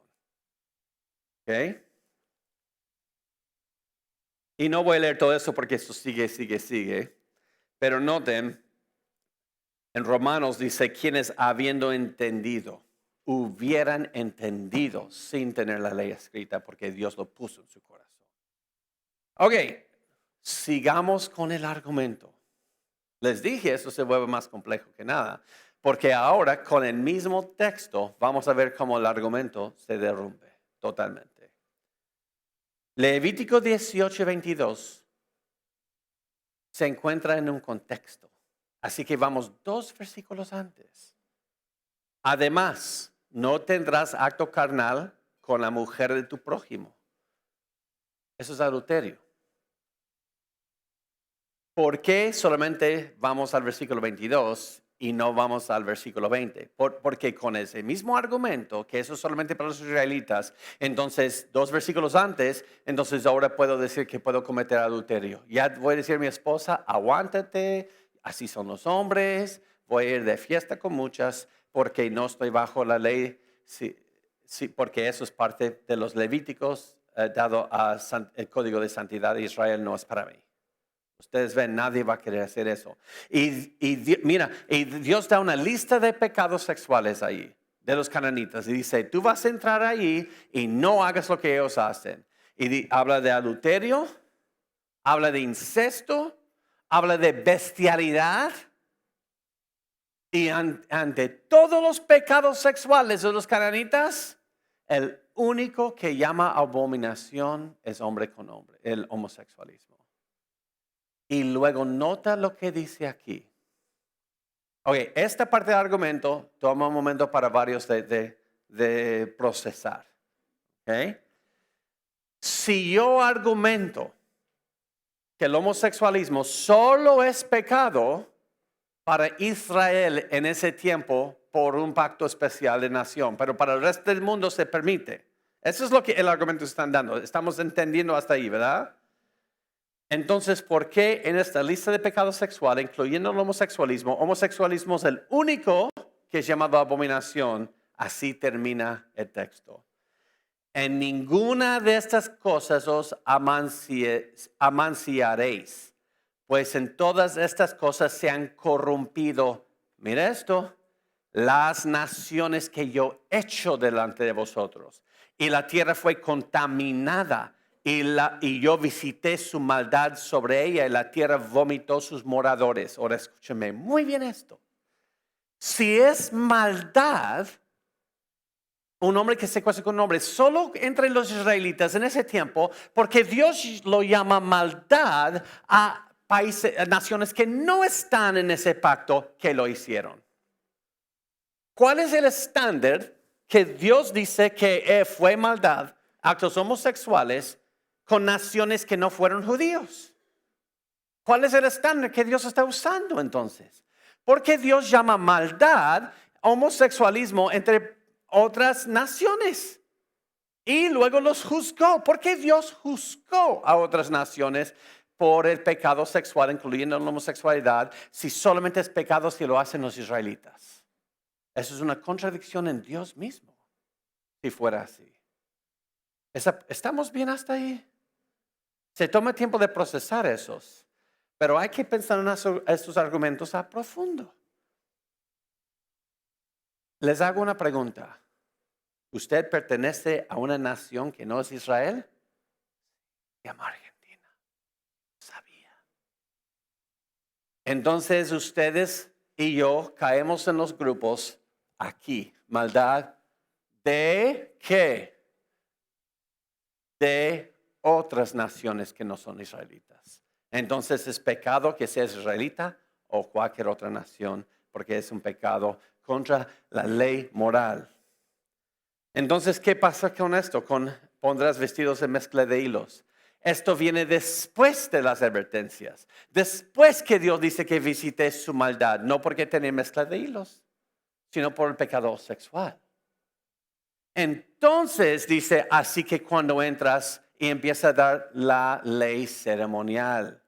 ¿Ok? Y no voy a leer todo eso porque esto sigue. Pero noten, en Romanos dice, quienes habiendo entendido, hubieran entendido sin tener la ley escrita porque Dios lo puso en su corazón. Ok, sigamos con el argumento. Les dije, eso se vuelve más complejo que nada, porque ahora con el mismo texto vamos a ver cómo el argumento se derrumbe totalmente. Levítico 18:22 se encuentra en un contexto. Así que vamos 2 versículos antes. Además, no tendrás acto carnal con la mujer de tu prójimo. Eso es adulterio. ¿Por qué solamente vamos al versículo 22 y no vamos al versículo 20? Porque con ese mismo argumento, que eso es solamente para los israelitas, entonces 2 versículos antes, entonces ahora puedo decir que puedo cometer adulterio. Ya voy a decir a mi esposa, aguántate, así son los hombres, voy a ir de fiesta con muchas, porque no estoy bajo la ley, sí, porque eso es parte de los levíticos, dado al código de santidad de Israel, no es para mí. Ustedes ven, nadie va a querer hacer eso. Y Dios da una lista de pecados sexuales ahí, de los cananitas. Y dice, tú vas a entrar ahí y no hagas lo que ellos hacen. Y habla de adulterio, habla de incesto, habla de bestialidad. Y ante todos los pecados sexuales de los cananitas, el único que llama abominación es hombre con hombre, el homosexualismo. Y luego nota lo que dice aquí. Ok, esta parte del argumento toma un momento para varios de procesar. Okay. Si yo argumento que el homosexualismo solo es pecado para Israel en ese tiempo por un pacto especial de nación, pero para el resto del mundo se permite. Eso es lo que el argumento están dando. Estamos entendiendo hasta ahí, ¿verdad? Entonces, ¿por qué en esta lista de pecados sexuales, incluyendo el homosexualismo es el único que es llamado abominación? Así termina el texto. En ninguna de estas cosas os amanciaréis, pues en todas estas cosas se han corrompido, mira esto, las naciones que yo he hecho delante de vosotros. Y la tierra fue contaminada y yo visité su maldad sobre ella y la tierra vomitó sus moradores. Ahora escúcheme muy bien esto. Si es maldad, un hombre que se casa con un hombre, solo entre los israelitas en ese tiempo, porque Dios lo llama maldad a países, a naciones que no están en ese pacto que lo hicieron. ¿Cuál es el estándar que Dios dice que fue maldad, actos homosexuales con naciones que no fueron judíos? ¿Cuál es el estándar que Dios está usando entonces? Porque Dios llama maldad homosexualismo entre otras naciones. Y luego los juzgó. ¿Por qué Dios juzgó a otras naciones por el pecado sexual, incluyendo la homosexualidad, si solamente es pecado si lo hacen los israelitas? Eso es una contradicción en Dios mismo, si fuera así. ¿Estamos bien hasta ahí? Se toma tiempo de procesar esos, pero hay que pensar en estos argumentos a profundo. Les hago una pregunta. ¿Usted pertenece a una nación que no es Israel? Se llama Argentina. Sabía. Entonces ustedes y yo caemos en los grupos aquí. Maldad de ¿qué? De otras naciones que no son israelitas. Entonces es pecado que seas israelita o cualquier otra nación, porque es un pecado contra la ley moral. Entonces, ¿qué pasa con esto? Pondrás vestidos en mezcla de hilos. Esto viene después de las advertencias. Después que Dios dice que visite su maldad. No porque tenía mezcla de hilos, sino por el pecado sexual. Entonces dice, así que cuando entras y empieza a dar la ley ceremonial,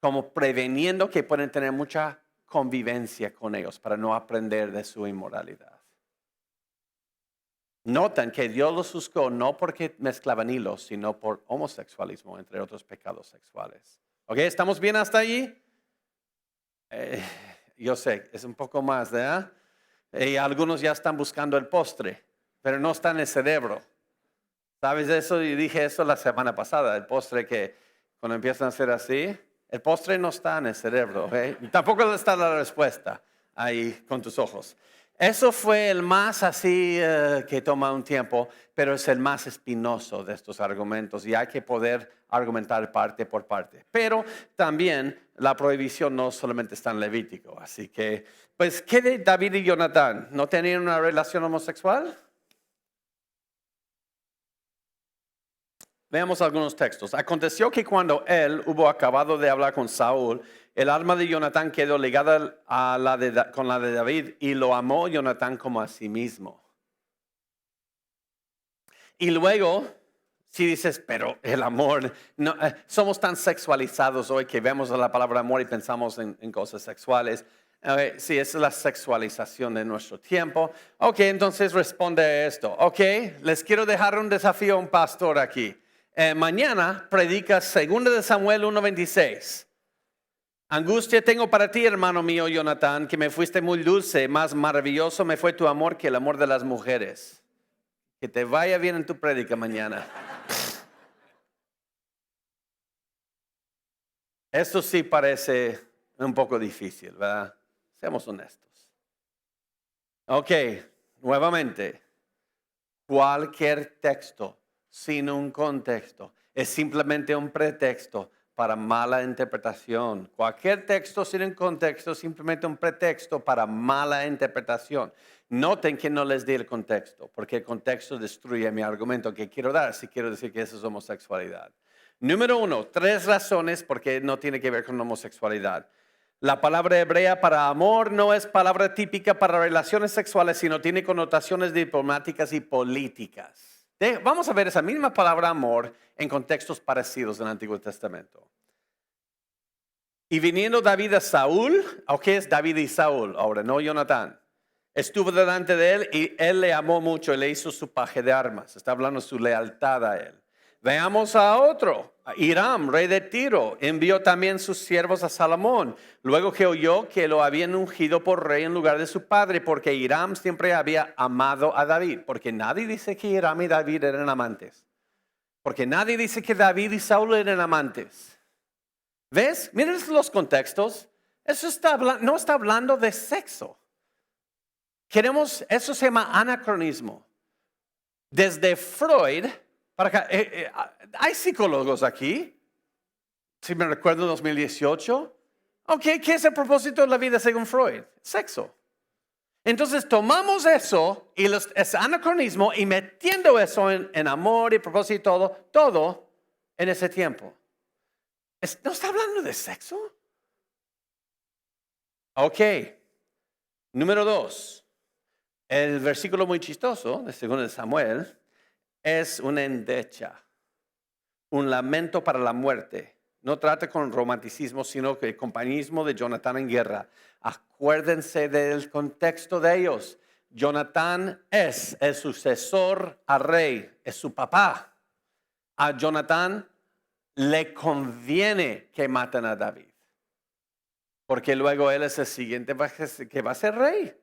como preveniendo que pueden tener mucha convivencia con ellos para no aprender de su inmoralidad. Notan que Dios los juzgó no porque mezclaban hilos, sino por homosexualismo, entre otros pecados sexuales. ¿Ok? ¿Estamos bien hasta allí? Yo sé, es un poco más, ¿verdad? Y algunos ya están buscando el postre, pero no está en el cerebro. ¿Sabes eso? Y dije eso la semana pasada, el postre que cuando empiezan a hacer así, el postre no está en el cerebro. ¿Okay? Tampoco está la respuesta ahí con tus ojos. Eso fue el más así que toma un tiempo, pero es el más espinoso de estos argumentos y hay que poder argumentar parte por parte. Pero también la prohibición no solamente está en Levítico. Así que, pues, ¿qué de David y Jonatán? ¿No tenían una relación homosexual? Veamos algunos textos. Aconteció que cuando él hubo acabado de hablar con Saúl, el alma de Jonatán quedó ligada con la de David y lo amó Jonatán como a sí mismo. Y luego, si dices, pero el amor, no, somos tan sexualizados hoy que vemos la palabra amor y pensamos en cosas sexuales. Sí, esa es la sexualización de nuestro tiempo. Ok, entonces responde a esto. Ok, les quiero dejar un desafío a un pastor aquí. Mañana predica 2 de Samuel 1:26. Angustia tengo para ti, hermano mío, Jonatán, que me fuiste muy dulce, más maravilloso me fue tu amor que el amor de las mujeres. Que te vaya bien en tu prédica mañana. Esto sí parece un poco difícil, ¿verdad? Seamos honestos. Ok, nuevamente, cualquier texto sin un contexto es simplemente un pretexto para mala interpretación. Cualquier texto sin un contexto es simplemente un pretexto para mala interpretación. Noten que no les di el contexto, porque el contexto destruye mi argumento que quiero dar si quiero decir que eso es homosexualidad. Número 1, 3 razones porque no tiene que ver con homosexualidad. La palabra hebrea para amor no es palabra típica para relaciones sexuales, sino tiene connotaciones diplomáticas y políticas. Vamos a ver esa misma palabra amor en contextos parecidos en el Antiguo Testamento. Y viniendo David a Saúl, ¿o qué es David y Saúl? Ahora, no Jonatán. estuvo delante de él y él le amó mucho y le hizo su paje de armas. Está hablando de su lealtad a él. Veamos a otro, a Hiram, rey de Tiro, envió también sus siervos a Salomón, luego que oyó que lo habían ungido por rey en lugar de su padre, porque Hiram siempre había amado a David, porque nadie dice que Hiram y David eran amantes, porque nadie dice que David y Saúl eran amantes. ¿Ves? Miren los contextos, eso no está hablando de sexo. Eso se llama anacronismo. Desde Freud, para acá, hay psicólogos aquí, si me recuerdo en 2018. Ok, ¿qué es el propósito de la vida según Freud? Sexo. Entonces tomamos eso y es anacronismo y metiendo eso en amor y propósito y todo en ese tiempo. ¿No está hablando de sexo? Ok. Número 2. El versículo muy chistoso de 2 Samuel es una endecha, un lamento para la muerte. No trata con romanticismo, sino que el compañerismo de Jonatán en guerra. Acuérdense del contexto de ellos. Jonatán es el sucesor al rey, es su papá. A Jonatán le conviene que maten a David, porque luego él es el siguiente que va a ser rey.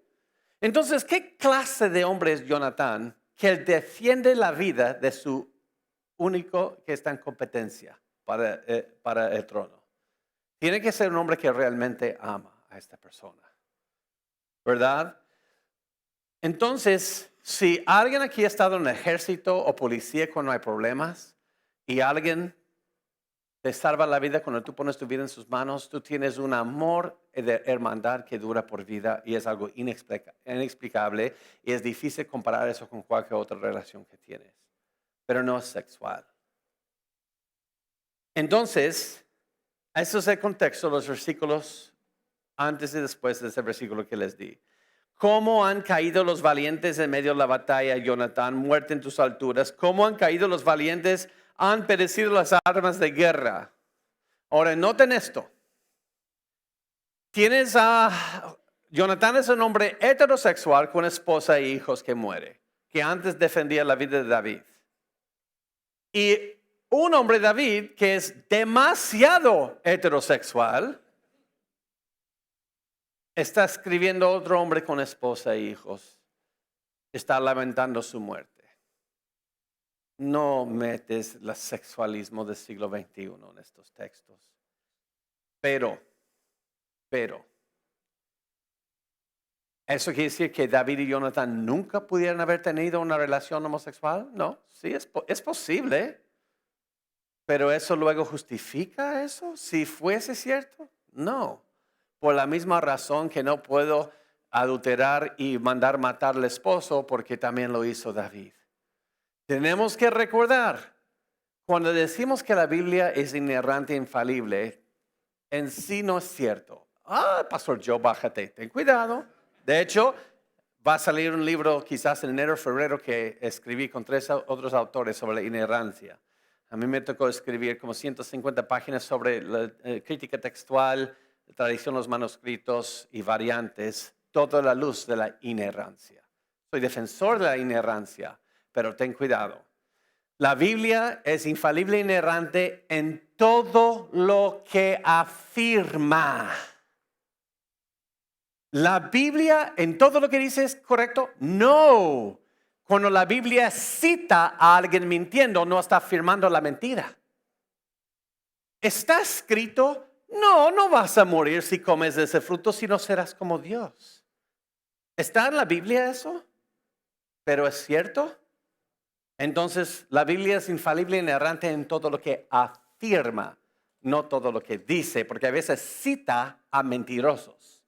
Entonces, ¿qué clase de hombre es Jonatán que él defiende la vida de su único que está en competencia para el trono? Tiene que ser un hombre que realmente ama a esta persona, ¿verdad? Entonces, si alguien aquí ha estado en el ejército o policía cuando hay problemas y alguien te salva la vida cuando tú pones tu vida en sus manos, tú tienes un amor de hermandad que dura por vida y es algo inexplicable y es difícil comparar eso con cualquier otra relación que tienes, pero no es sexual. Entonces, eso es el contexto, los versículos antes y después de ese versículo que les di. ¿Cómo han caído los valientes en medio de la batalla, Jonatán, muerte en tus alturas? ¿Cómo han caído los valientes? Han perecido las armas de guerra. Ahora, noten esto. Jonatán es un hombre heterosexual con esposa e hijos que muere, que antes defendía la vida de David. Y un hombre, David, que es demasiado heterosexual, está escribiendo a otro hombre con esposa e hijos. Está lamentando su muerte. No metes el sexualismo del siglo XXI en estos textos. Pero, ¿eso quiere decir que David y Jonatán nunca pudieran haber tenido una relación homosexual? No, sí, es posible. ¿Pero eso luego justifica eso? Si fuese cierto, no. Por la misma razón que no puedo adulterar y mandar matar al esposo porque también lo hizo David. Tenemos que recordar, cuando decimos que la Biblia es inerrante e infalible, en sí no es cierto. Pastor Joe, bájate, ten cuidado. De hecho, va a salir un libro quizás en enero o febrero que escribí con 3 otros autores sobre la inerrancia. A mí me tocó escribir como 150 páginas sobre la crítica textual, la tradición de los manuscritos y variantes, toda la luz de la inerrancia. Soy defensor de la inerrancia, pero ten cuidado. La Biblia es infalible e inerrante en todo lo que afirma. ¿La Biblia en todo lo que dice es correcto? No. Cuando la Biblia cita a alguien mintiendo, no está afirmando la mentira. ¿Está escrito? No vas a morir si comes de ese fruto, si no serás como Dios. ¿Está en la Biblia eso? ¿Pero es cierto? Entonces, la Biblia es infalible e inerrante en todo lo que afirma, no todo lo que dice, porque a veces cita a mentirosos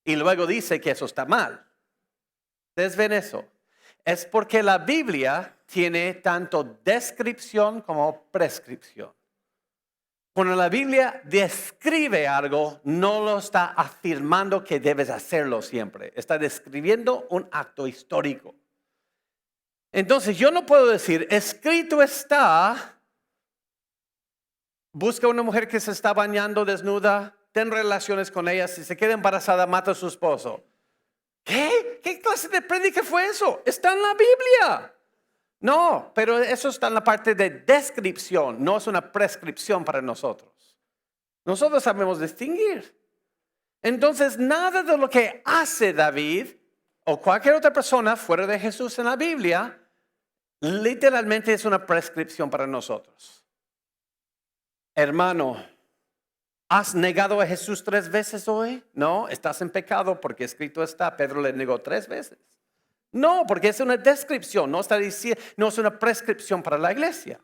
y luego dice que eso está mal. ¿Ustedes ven eso? Es porque la Biblia tiene tanto descripción como prescripción. Cuando la Biblia describe algo, no lo está afirmando que debes hacerlo siempre. Está describiendo un acto histórico. Entonces yo no puedo decir, escrito está, busca una mujer que se está bañando desnuda, ten relaciones con ella, si se queda embarazada, mata a su esposo. ¿Qué? ¿Qué clase de prédica fue eso? Está en la Biblia. No, pero eso está en la parte de descripción, no es una prescripción para nosotros. Nosotros sabemos distinguir. Entonces, nada de lo que hace David o cualquier otra persona fuera de Jesús en la Biblia, literalmente es una prescripción para nosotros. Hermano, ¿has negado a Jesús 3 veces hoy? No, estás en pecado porque escrito está, Pedro le negó 3 veces. No, porque es una descripción, no está diciendo, no es una prescripción para la iglesia.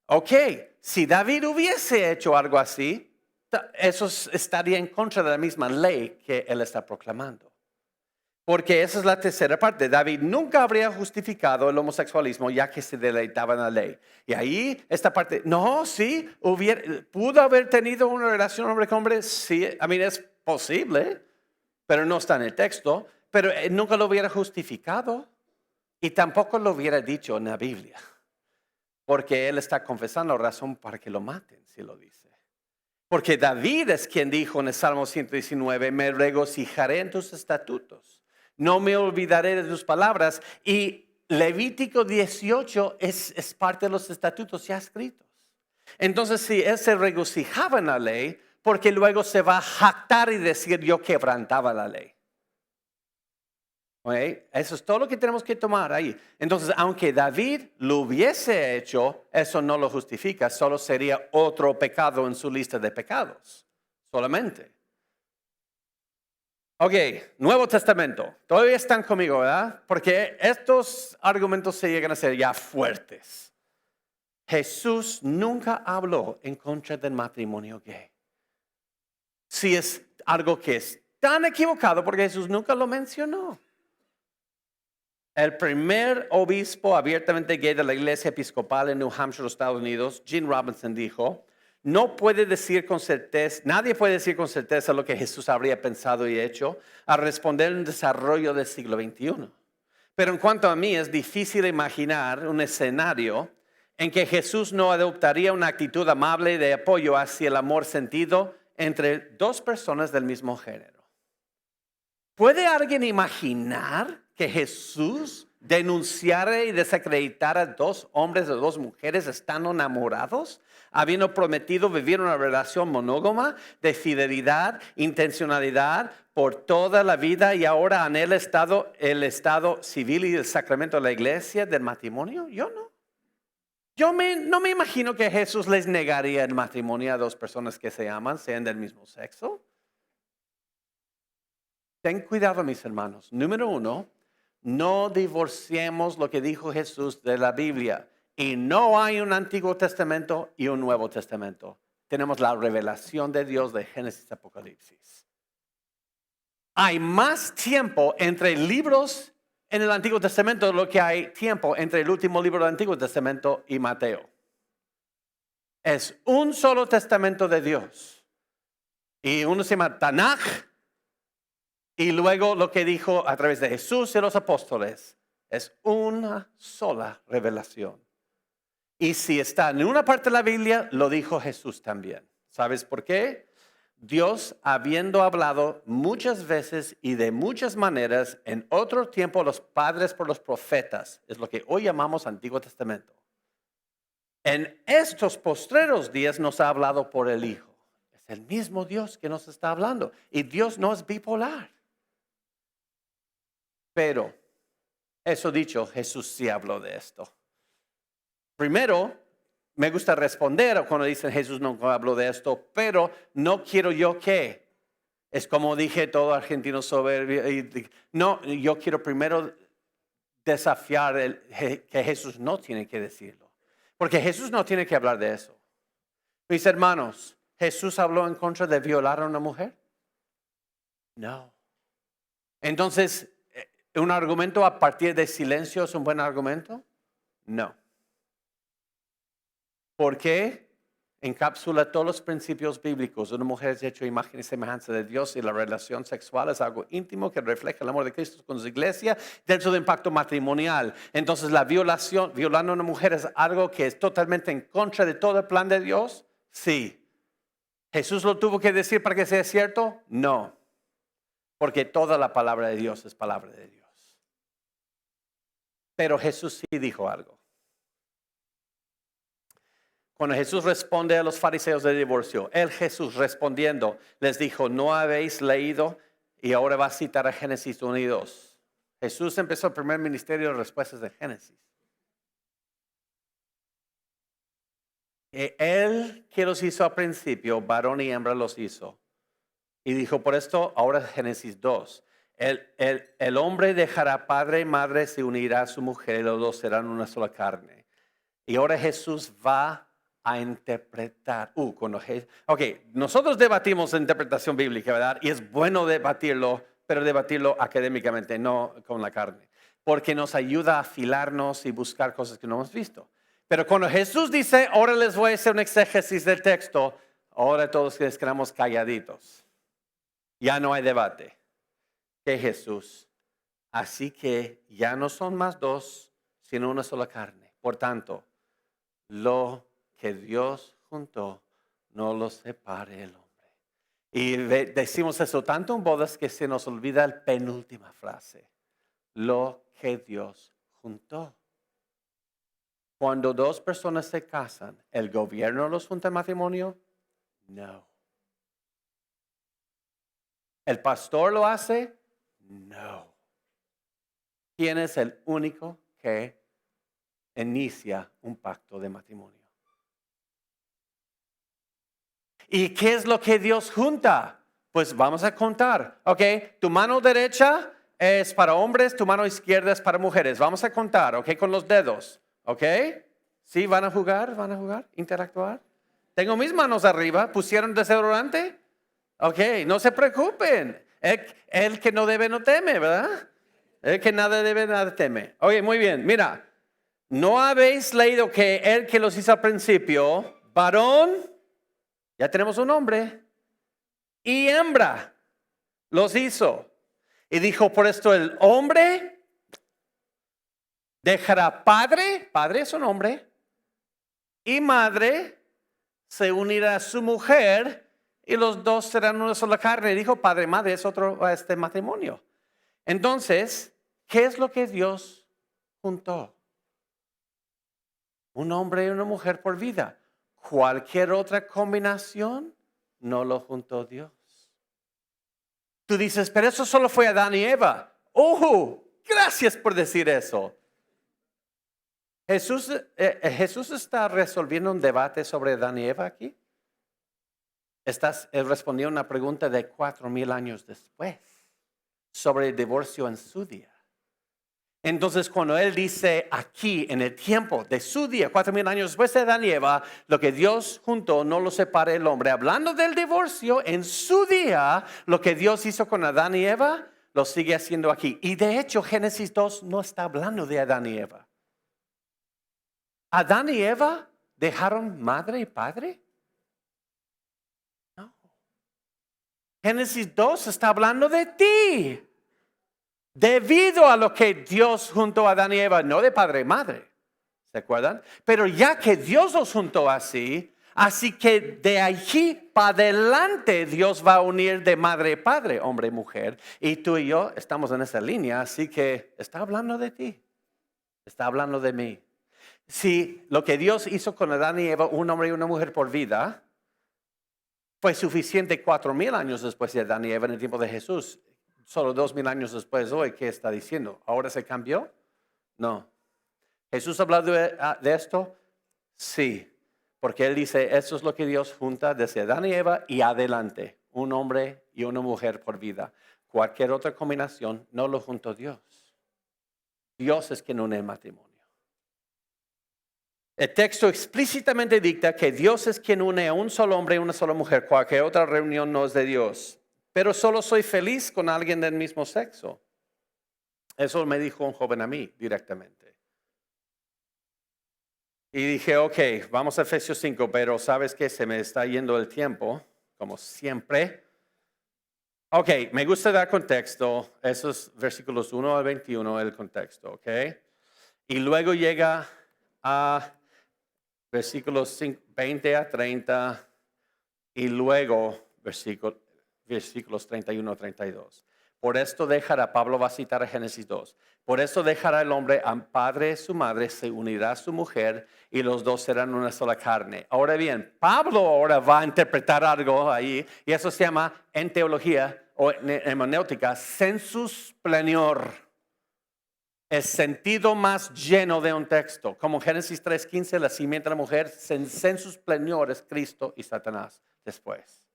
Ok, si David hubiese hecho algo así, eso estaría en contra de la misma ley que él está proclamando. Porque esa es la tercera parte. David nunca habría justificado el homosexualismo ya que se deleitaba en la ley. Y ahí esta parte, no, sí, pudo haber tenido una relación hombre con hombre, sí, es posible, pero no está en el texto. Pero nunca lo hubiera justificado y tampoco lo hubiera dicho en la Biblia. Porque él está confesando razón para que lo maten, si lo dice. Porque David es quien dijo en el Salmo 119, me regocijaré en tus estatutos. No me olvidaré de tus palabras. Y Levítico 18 es parte de los estatutos ya escritos. Entonces, si él se regocijaba en la ley, porque luego se va a jactar y decir yo quebrantaba la ley. ¿Okay? Eso es todo lo que tenemos que tomar ahí. Entonces, aunque David lo hubiese hecho, eso no lo justifica. Solo sería otro pecado en su lista de pecados. Solamente. Ok, Nuevo Testamento. Todavía están conmigo, ¿verdad? Porque estos argumentos se llegan a ser ya fuertes. Jesús nunca habló en contra del matrimonio gay. Si es algo que es tan equivocado porque Jesús nunca lo mencionó. El primer obispo abiertamente gay de la iglesia episcopal en New Hampshire, Estados Unidos, Gene Robinson, dijo, nadie puede decir con certeza lo que Jesús habría pensado y hecho al responder un desarrollo del siglo XXI. Pero en cuanto a mí, es difícil imaginar un escenario en que Jesús no adoptaría una actitud amable de apoyo hacia el amor sentido entre dos personas del mismo género. ¿Puede alguien imaginar que Jesús denunciara y desacreditara a 2 hombres o 2 mujeres estando enamorados, habiendo prometido vivir una relación monógama de fidelidad, intencionalidad por toda la vida y ahora en el estado civil y el sacramento de la iglesia del matrimonio? Yo no. No me imagino que Jesús les negaría el matrimonio a 2 personas que se aman, sean del mismo sexo. Ten cuidado, mis hermanos. Número 1, no divorciemos lo que dijo Jesús de la Biblia. Y no hay un Antiguo Testamento y un Nuevo Testamento. Tenemos la revelación de Dios de Génesis y Apocalipsis. Hay más tiempo entre libros en el Antiguo Testamento de lo que hay tiempo entre el último libro del Antiguo Testamento y Mateo. Es un solo testamento de Dios. Y uno se llama Tanaj. Y luego lo que dijo a través de Jesús y los apóstoles es una sola revelación. Y si está en una parte de la Biblia, lo dijo Jesús también. ¿Sabes por qué? Dios, habiendo hablado muchas veces y de muchas maneras en otro tiempo los padres por los profetas, es lo que hoy llamamos Antiguo Testamento. En estos postreros días nos ha hablado por el Hijo. Es el mismo Dios que nos está hablando. Y Dios no es bipolar. Pero, eso dicho, Jesús sí habló de esto. Primero, me gusta responder cuando dicen Jesús no habló de esto, pero no quiero yo que. Es como dije todo argentino soberbio. No, yo quiero primero desafiar que Jesús no tiene que decirlo. Porque Jesús no tiene que hablar de eso. Mis hermanos, ¿Jesús habló en contra de violar a una mujer? No. Entonces, ¿un argumento a partir de silencio es un buen argumento? No. ¿Por qué? Encapsula todos los principios bíblicos. Una mujer es hecha a imagen y semejanza de Dios y la relación sexual es algo íntimo que refleja el amor de Cristo con su iglesia dentro del impacto matrimonial. Entonces, la violación, violando a una mujer es algo que es totalmente en contra de todo el plan de Dios. Sí. ¿Jesús lo tuvo que decir para que sea cierto? No. porque toda la palabra de Dios es palabra de Dios. Pero Jesús sí dijo algo. Cuando Jesús responde a los fariseos de divorcio, Jesús respondiendo les dijo, ¿no habéis leído? Y ahora va a citar a Génesis 1 y 2. Jesús empezó el primer ministerio de respuestas de Génesis. Él que los hizo al principio, varón y hembra los hizo. Y dijo, por esto, ahora Génesis 2. El hombre dejará padre y madre, se unirá a su mujer y los dos serán una sola carne. Y ahora Jesús va a interpretar. Nosotros debatimos la interpretación bíblica, ¿verdad? Y es bueno debatirlo, pero debatirlo académicamente, no con la carne. Porque nos ayuda a afilarnos y buscar cosas que no hemos visto. Pero cuando Jesús dice, ahora les voy a hacer un exégesis del texto, ahora todos nos quedamos calladitos. Ya no hay debate. Que Jesús. Así que ya no son más dos, sino una sola carne. Por tanto, lo que Dios juntó, no lo separe el hombre. Y decimos eso tanto en bodas que se nos olvida la penúltima frase. Lo que Dios juntó. Cuando dos personas se casan, ¿el gobierno los junta en matrimonio? No. ¿El pastor lo hace? No. ¿Quién es el único que inicia un pacto de matrimonio? ¿Y qué es lo que Dios junta? Pues vamos a contar. Ok, tu mano derecha es para hombres, tu mano izquierda es para mujeres. Vamos a contar, ok, con los dedos. Ok, ¿sí van a jugar? ¿Interactuar? Tengo mis manos arriba. ¿Pusieron desodorante? Ok, no se preocupen. El que no debe no teme, ¿verdad? El que nada debe nada teme. Oye, muy bien, mira. ¿No habéis leído que el que los hizo al principio, varón, ya tenemos un nombre, y hembra, los hizo? Y dijo, por esto el hombre dejará padre es un hombre, y madre, se unirá a su mujer, y los dos serán una sola carne. Y dijo, padre, madre, es otro matrimonio. Entonces, ¿qué es lo que Dios juntó? Un hombre y una mujer por vida. Cualquier otra combinación no lo juntó Dios. Tú dices, pero eso solo fue Adán y Eva. ¡Oh! Gracias por decir eso. Jesús está resolviendo un debate sobre Adán y Eva aquí. Estás respondiendo una pregunta de 4,000 años después sobre el divorcio en su día. Entonces, cuando él dice aquí, en el tiempo de su día, 4,000 años después de Adán y Eva, lo que Dios juntó no lo separe el hombre. Hablando del divorcio, en su día, lo que Dios hizo con Adán y Eva, lo sigue haciendo aquí. Y de hecho, Génesis 2 no está hablando de Adán y Eva. ¿Adán y Eva dejaron madre y padre? No. Génesis 2 está hablando de ti. Debido a lo que Dios juntó a Adán y Eva, no de padre y madre, ¿se acuerdan? Pero ya que Dios los juntó así que de allí para adelante Dios va a unir de madre y padre, hombre y mujer. Y tú y yo estamos en esa línea, así que está hablando de ti, está hablando de mí. Si lo que Dios hizo con Adán y Eva, un hombre y una mujer por vida, fue suficiente 4,000 años después de Adán y Eva en el tiempo de Jesús. Solo 2,000 años después hoy, ¿qué está diciendo? ¿Ahora se cambió? No. ¿Jesús ha hablado de esto? Sí. Porque Él dice, eso es lo que Dios junta desde Adán y Eva y adelante. Un hombre y una mujer por vida. Cualquier otra combinación no lo juntó Dios. Dios es quien une el matrimonio. El texto explícitamente dicta que Dios es quien une a un solo hombre y una sola mujer. Cualquier otra reunión no es de Dios. Pero solo soy feliz con alguien del mismo sexo. Eso me dijo un joven a mí directamente. Y dije, ok, vamos a Efesios 5, pero ¿sabes qué? Se me está yendo el tiempo, como siempre. Ok, me gusta dar contexto. Esos versículos 1 al 21, el contexto, ok. Y luego llega a versículos 20 a 30 y luego versículos 31 a 32. Por esto dejará, Pablo va a citar a Génesis 2. Por esto dejará el hombre a padre y su madre, se unirá a su mujer y los dos serán una sola carne. Ahora bien, Pablo ahora va a interpretar algo ahí y eso se llama en teología o en hermenéutica sensus plenior. El sentido más lleno de un texto. Como Génesis 3:15, la simiente de la mujer, sensus plenior es Cristo y Satanás después.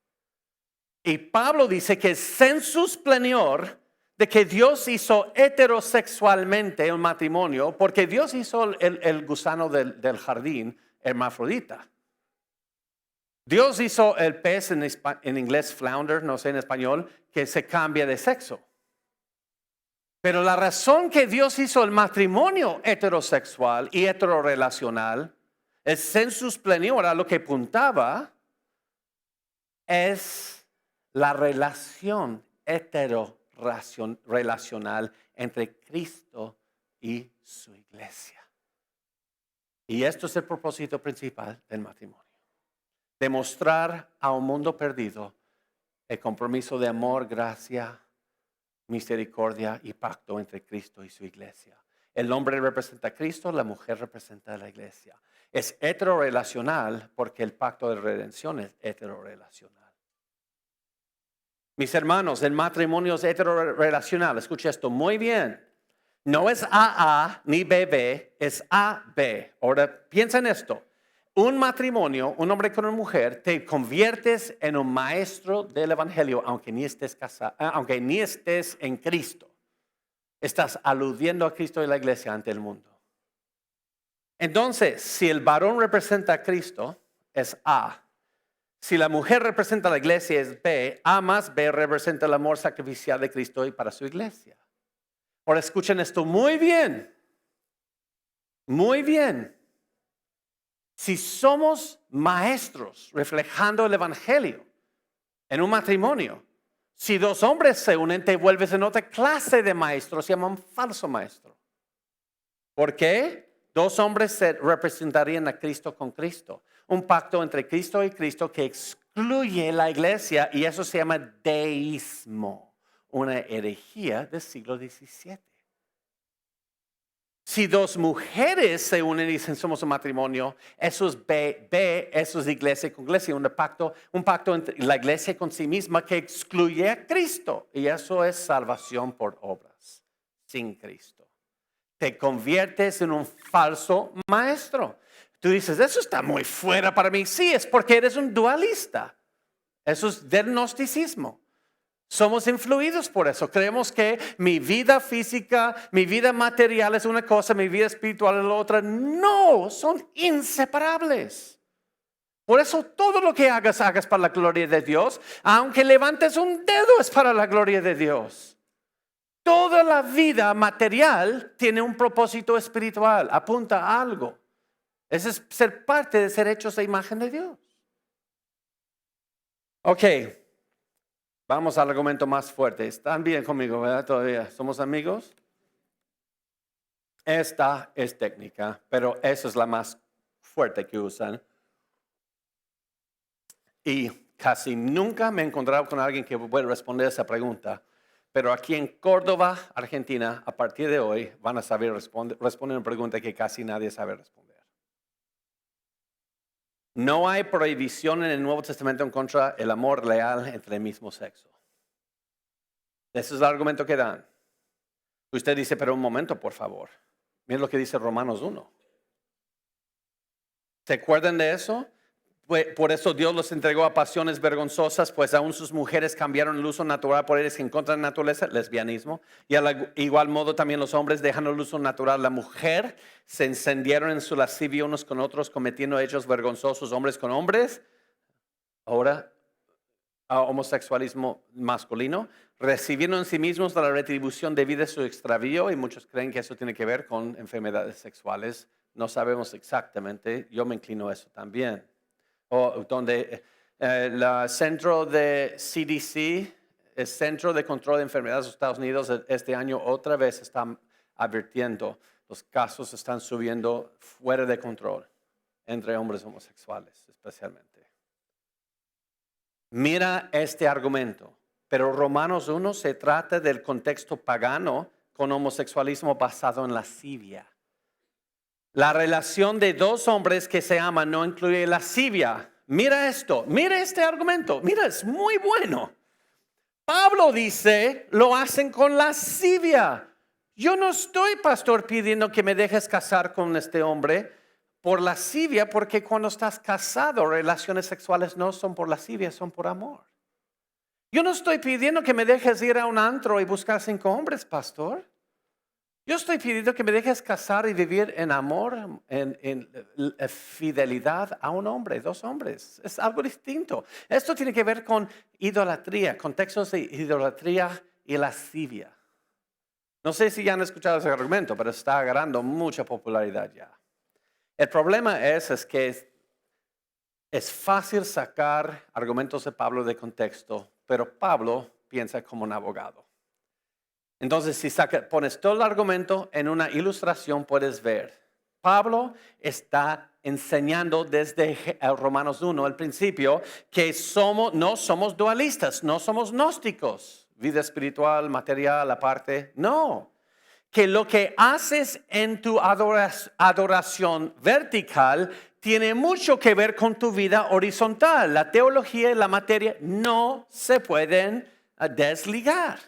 Y Pablo dice que sensus plenior de que Dios hizo heterosexualmente el matrimonio, porque Dios hizo el gusano del jardín hermafrodita. Dios hizo el pez en inglés flounder, no sé en español, que se cambia de sexo. Pero la razón que Dios hizo el matrimonio heterosexual y heterorelacional, el sensus plenior a lo que apuntaba, es la relación heterorelacional entre Cristo y su iglesia. Y esto es el propósito principal del matrimonio. Demostrar a un mundo perdido el compromiso de amor, gracia, misericordia y pacto entre Cristo y su iglesia. El hombre representa a Cristo, la mujer representa a la iglesia. Es heterorelacional porque el pacto de redención es heterorelacional. Mis hermanos, el matrimonio es heterorelacional. Escucha esto muy bien. No es AA ni BB, es AB. Ahora piensa en esto. Un matrimonio, un hombre con una mujer, te conviertes en un maestro del evangelio, aunque ni estés casado, aunque ni estés en Cristo. Estás aludiendo a Cristo y la iglesia ante el mundo. Entonces, si el varón representa a Cristo, es A. Si la mujer representa a la iglesia, es B. A más B representa el amor sacrificial de Cristo y para su iglesia. Ahora escuchen esto muy bien. Muy bien. Si somos maestros reflejando el evangelio en un matrimonio, si dos hombres se unen, te vuelves en otra clase de maestro, se llama un falso maestro. ¿Por qué? Dos hombres se representarían a Cristo con Cristo. Un pacto entre Cristo y Cristo que excluye la iglesia y eso se llama deísmo, una herejía del siglo XVII. Si dos mujeres se unen y dicen somos un matrimonio, eso es B, eso es iglesia con iglesia, un pacto entre la iglesia con sí misma que excluye a Cristo. Y eso es salvación por obras, sin Cristo. Te conviertes en un falso maestro. Tú dices, eso está muy fuera para mí. Sí, es porque eres un dualista. Eso es del gnosticismo. Somos influidos por eso. Creemos que mi vida física, mi vida material es una cosa, mi vida espiritual es la otra. No, son inseparables. Por eso todo lo que hagas para la gloria de Dios. Aunque levantes un dedo es para la gloria de Dios. Toda la vida material tiene un propósito espiritual. Apunta a algo. Ese es ser parte de ser hechos a imagen de Dios. Ok. Vamos al argumento más fuerte. ¿Están bien conmigo, verdad? Todavía. ¿Somos amigos? Esta es técnica, pero esa es la más fuerte que usan. Y casi nunca me he encontrado con alguien que pueda responder esa pregunta. Pero aquí en Córdoba, Argentina, a partir de hoy, van a saber responder una pregunta que casi nadie sabe responder. No hay prohibición en el Nuevo Testamento en contra del amor leal entre el mismo sexo. Ese es el argumento que dan. Usted dice, pero un momento, por favor. Miren lo que dice Romanos 1. ¿Se acuerdan de eso? Por eso Dios los entregó a pasiones vergonzosas, pues aún sus mujeres cambiaron el uso natural por ellos en contra de la naturaleza, lesbianismo. Y al igual modo también los hombres dejando el uso natural. La mujer se encendieron en su lascivia unos con otros, cometiendo hechos vergonzosos hombres con hombres. Ahora, homosexualismo masculino, recibieron en sí mismos la retribución debida a su extravío y muchos creen que eso tiene que ver con enfermedades sexuales. No sabemos exactamente, yo me inclino a eso también. O donde el centro de CDC, el Centro de Control de Enfermedades de Estados Unidos, este año otra vez están advirtiendo, los casos están subiendo fuera de control entre hombres homosexuales especialmente. Mira este argumento. Pero Romanos 1 se trata del contexto pagano con homosexualismo basado en lascivia. La relación de dos hombres que se aman no incluye lascivia. Mira esto, mira este argumento, mira, es muy bueno. Pablo dice, lo hacen con lascivia. Yo no estoy, pastor, pidiendo que me dejes casar con este hombre por lascivia, porque cuando estás casado, relaciones sexuales no son por lascivia, son por amor. Yo no estoy pidiendo que me dejes ir a un antro y buscar 5 hombres, pastor. Yo estoy pidiendo que me dejes casar y vivir en amor, en fidelidad a un hombre, 2 hombres. Es algo distinto. Esto tiene que ver con idolatría, contextos de idolatría y lascivia. No sé si ya han escuchado ese argumento, pero está agarrando mucha popularidad ya. El problema es que es fácil sacar argumentos de Pablo de contexto, pero Pablo piensa como un abogado. Entonces, si pones todo el argumento en una ilustración, puedes ver. Pablo está enseñando desde Romanos 1, al principio, que no somos dualistas, no somos gnósticos. Vida espiritual, material, aparte. No. Que lo que haces en tu adoración vertical tiene mucho que ver con tu vida horizontal. La teología y la materia no se pueden desligar.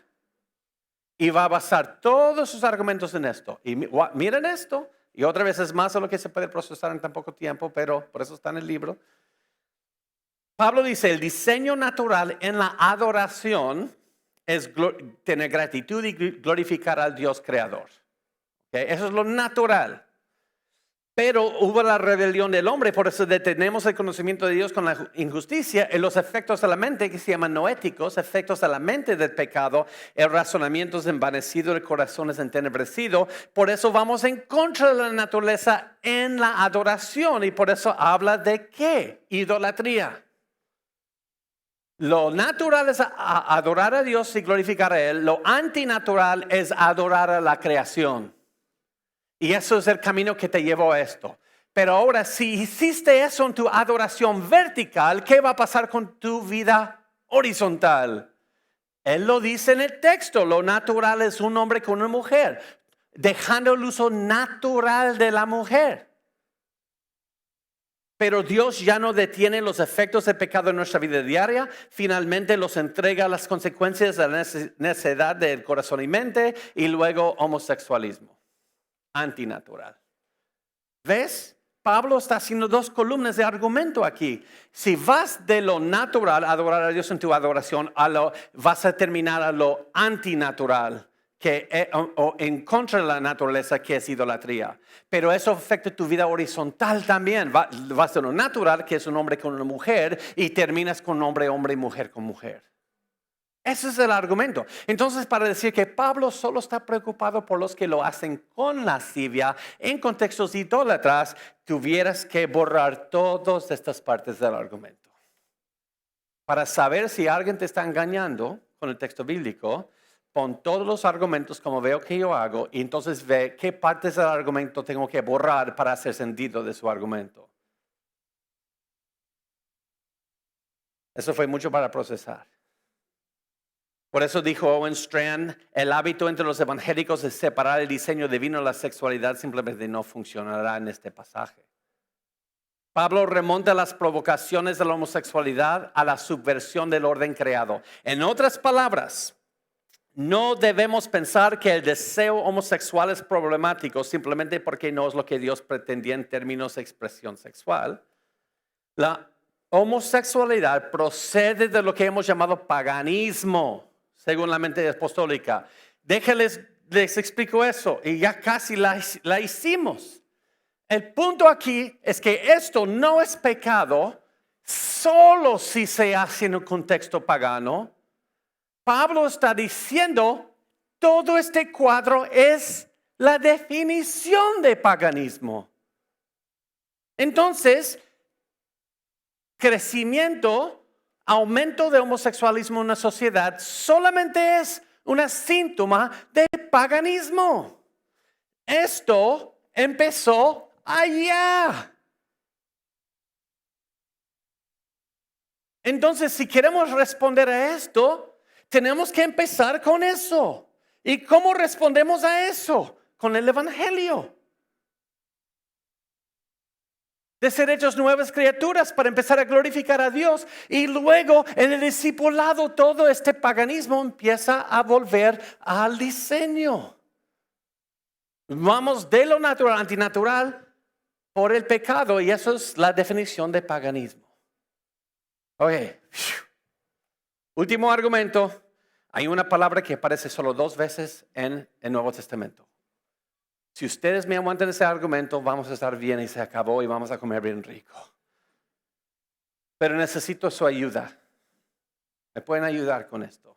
Y va a basar todos sus argumentos en esto. Y miren esto. Y otra vez es más de lo que se puede procesar en tan poco tiempo, pero por eso está en el libro. Pablo dice, el diseño natural en la adoración es tener gratitud y glorificar al Dios creador. ¿Okay? Eso es lo natural. Pero hubo la rebelión del hombre, por eso detenemos el conocimiento de Dios con la injusticia y los efectos de la mente que se llaman noéticos, efectos de la mente del pecado, el razonamiento es envanecido, el corazón es entenebrecido. Por eso vamos en contra de la naturaleza en la adoración y por eso habla de ¿qué? Idolatría. Lo natural es adorar a Dios y glorificar a Él. Lo antinatural es adorar a la creación. Y eso es el camino que te llevó a esto. Pero ahora, si hiciste eso en tu adoración vertical, ¿qué va a pasar con tu vida horizontal? Él lo dice en el texto. Lo natural es un hombre con una mujer, dejando el uso natural de la mujer. Pero Dios ya no detiene los efectos del pecado en nuestra vida diaria. Finalmente los entrega a las consecuencias de la necedad del corazón y mente y luego homosexualismo. Antinatural. ¿Ves? Pablo está haciendo 2 columnas de argumento aquí. Si vas de lo natural, adorar a Dios en tu adoración, vas a terminar a lo antinatural, o en contra de la naturaleza, que es idolatría. Pero eso afecta tu vida horizontal también. Vas de lo natural, que es un hombre con una mujer, y terminas con hombre y mujer con mujer. Ese es el argumento. Entonces, para decir que Pablo solo está preocupado por los que lo hacen con lascivia en contextos idólatras, tuvieras que borrar todas estas partes del argumento. Para saber si alguien te está engañando con el texto bíblico, pon todos los argumentos como veo que yo hago y entonces ve qué partes del argumento tengo que borrar para hacer sentido de su argumento. Eso fue mucho para procesar. Por eso dijo Owen Strachan, el hábito entre los evangélicos de separar el diseño divino de la sexualidad simplemente no funcionará en este pasaje. Pablo remonta las provocaciones de la homosexualidad a la subversión del orden creado. En otras palabras, no debemos pensar que el deseo homosexual es problemático simplemente porque no es lo que Dios pretendía en términos de expresión sexual. La homosexualidad procede de lo que hemos llamado paganismo, según la mente apostólica. Les explico eso y ya casi la hicimos. El punto aquí es que esto no es pecado solo si se hace en un contexto pagano. Pablo está diciendo, todo este cuadro es la definición de paganismo. Entonces, crecimiento, aumento de homosexualismo en una sociedad solamente es una síntoma de paganismo. Esto empezó allá. Entonces, si queremos responder a esto, Tenemos que empezar con eso. ¿Y cómo respondemos a eso? Con el Evangelio. De ser hechos nuevas criaturas para empezar a glorificar a Dios. Y luego en el discipulado todo este paganismo empieza a volver al diseño. Vamos de lo natural, antinatural, por el pecado. Y eso es la definición de paganismo. Ok. Último argumento. Hay una palabra que aparece solo 2 veces en el Nuevo Testamento. Si ustedes me aguantan ese argumento, vamos a estar bien y se acabó y vamos a comer bien rico. Pero necesito su ayuda. ¿Me pueden ayudar con esto?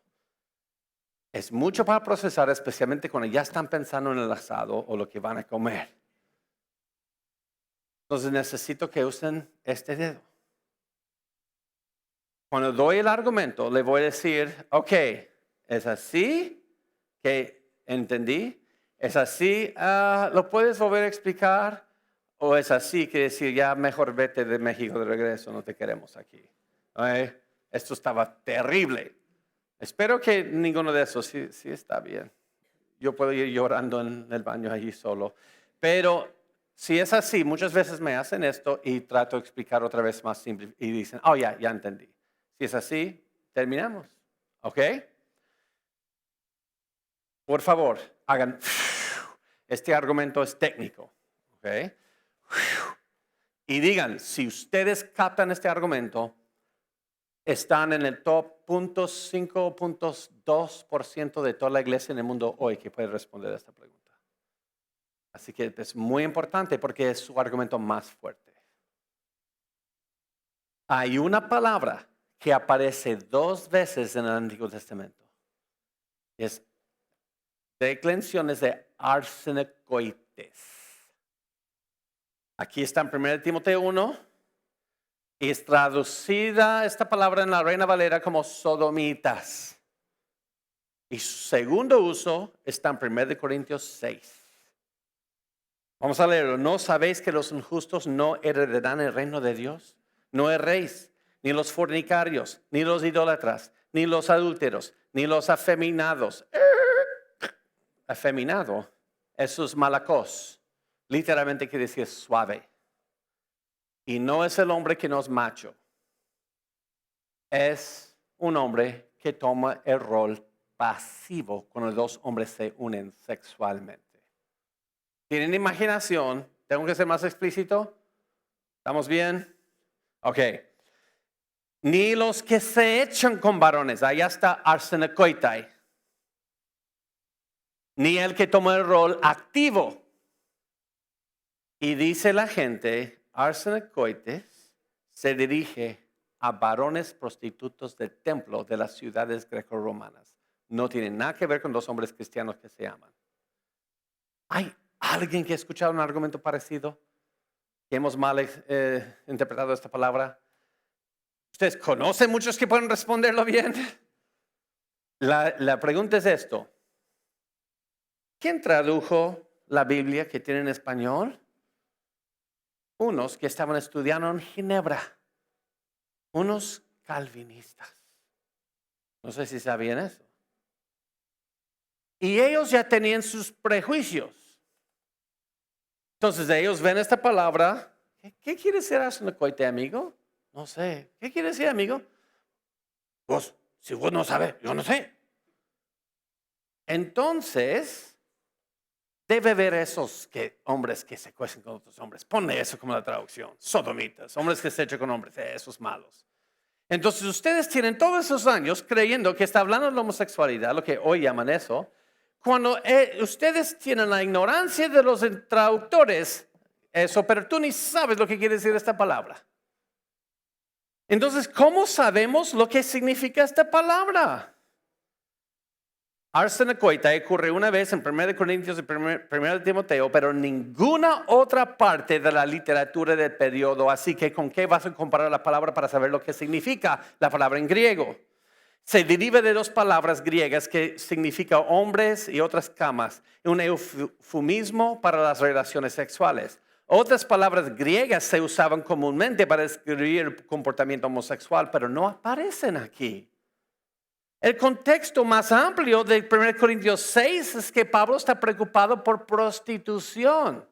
Es mucho para procesar, especialmente cuando ya están pensando en el asado o lo que van a comer. Entonces necesito que usen este dedo. Cuando doy el argumento, le voy a decir, ok, ¿es así que entendí? ¿Es así? ¿Lo puedes volver a explicar? ¿O es así que decir, ya mejor vete de México de regreso, no te queremos aquí? Esto estaba terrible. Espero que ninguno de esos, sí está bien. Yo puedo ir llorando en el baño allí solo. Pero si es así, muchas veces me hacen esto y trato de explicar otra vez más simple. Y dicen, oh ya entendí. Si es así, terminamos. ¿Ok? Por favor, hagan. Este argumento es técnico. ¿Ok? Y digan, si ustedes captan este argumento, están en el top 0.5, 0.2% de toda la iglesia en el mundo hoy que puede responder a esta pregunta. Así que es muy importante porque es su argumento más fuerte. Hay una palabra que aparece 2 veces en el Antiguo Testamento. Es declensiones de arsenocoites. Aquí está en 1 Timoteo 1. Y es traducida esta palabra en la Reina Valera como sodomitas. Y su segundo uso está en 1 Corintios 6. Vamos a leerlo. ¿No sabéis que los injustos no heredarán el reino de Dios? No erréis, ni los fornicarios, ni los idólatras, ni los adúlteros, ni los afeminados. Afeminado, eso es malacos. Literalmente quiere decir suave. Y no es el hombre que no es macho. Es un hombre que toma el rol pasivo cuando 2 hombres se unen sexualmente. ¿Tienen imaginación? ¿Tengo que ser más explícito? ¿Estamos bien? Ok. Ni los que se echan con varones. Allá está arsenokoitai. Ni el que toma el rol activo. Y dice la gente, arsenokoites se dirige a varones prostitutos del templo de las ciudades grecorromanas. No tiene nada que ver con 2 hombres cristianos que se aman. ¿Hay alguien que ha escuchado un argumento parecido? Que hemos mal interpretado esta palabra. ¿Ustedes conocen muchos que pueden responderlo bien? La pregunta es esto. ¿Quién tradujo la Biblia que tiene en español? Unos que estaban estudiando en Ginebra. Unos calvinistas. No sé si sabían eso. Y ellos ya tenían sus prejuicios. Entonces ellos ven esta palabra. ¿Qué quiere decir arsenokoitai, amigo? No sé. ¿Qué quiere decir, amigo? Pues, si vos no sabes, yo no sé. Entonces, debe haber esos hombres que se cuecen con otros hombres. Ponle eso como la traducción. Sodomitas, hombres que se echan con hombres, esos malos. Entonces ustedes tienen todos esos años creyendo que está hablando de la homosexualidad, lo que hoy llaman eso, cuando ustedes tienen la ignorancia de los traductores, eso, pero tú ni sabes lo que quiere decir esta palabra. Entonces, ¿cómo sabemos lo que significa esta palabra? Arsenokoitai ocurre una vez en 1 Corintios y 1 Timoteo, pero en ninguna otra parte de la literatura del periodo. Así que, ¿con qué vas a comparar la palabra para saber lo que significa la palabra en griego? Se deriva de 2 palabras griegas que significa hombres y otras camas, un eufemismo para las relaciones sexuales. Otras palabras griegas se usaban comúnmente para describir el comportamiento homosexual, pero no aparecen aquí. El contexto más amplio de 1 Corintios 6 es que Pablo está preocupado por prostitución.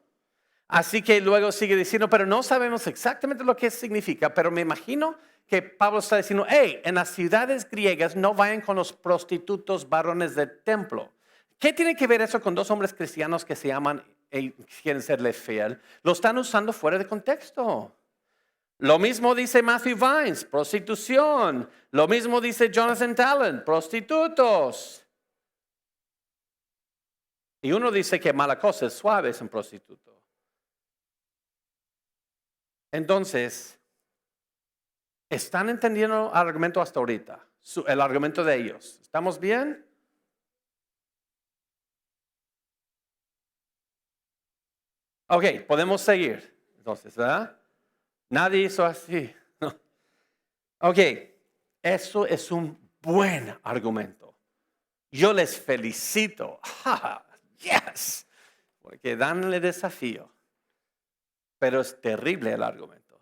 Así que luego sigue diciendo, pero no sabemos exactamente lo que significa, pero me imagino que Pablo está diciendo, hey, en las ciudades griegas no vayan con los prostitutos varones del templo. ¿Qué tiene que ver eso con dos hombres cristianos que se aman y quieren serle fiel? Lo están usando fuera de contexto. Lo mismo dice Matthew Vines, prostitución. Lo mismo dice Jonathan Talent, prostitutos. Y uno dice que mala cosa es suave, es un prostituto. Entonces, ¿están entendiendo el argumento hasta ahorita? El argumento de ellos. ¿Estamos bien? Ok, podemos seguir. Entonces, ¿verdad? Nadie hizo así. Ok, eso es un buen argumento. Yo les felicito. Yes, porque danle desafío. Pero es terrible el argumento.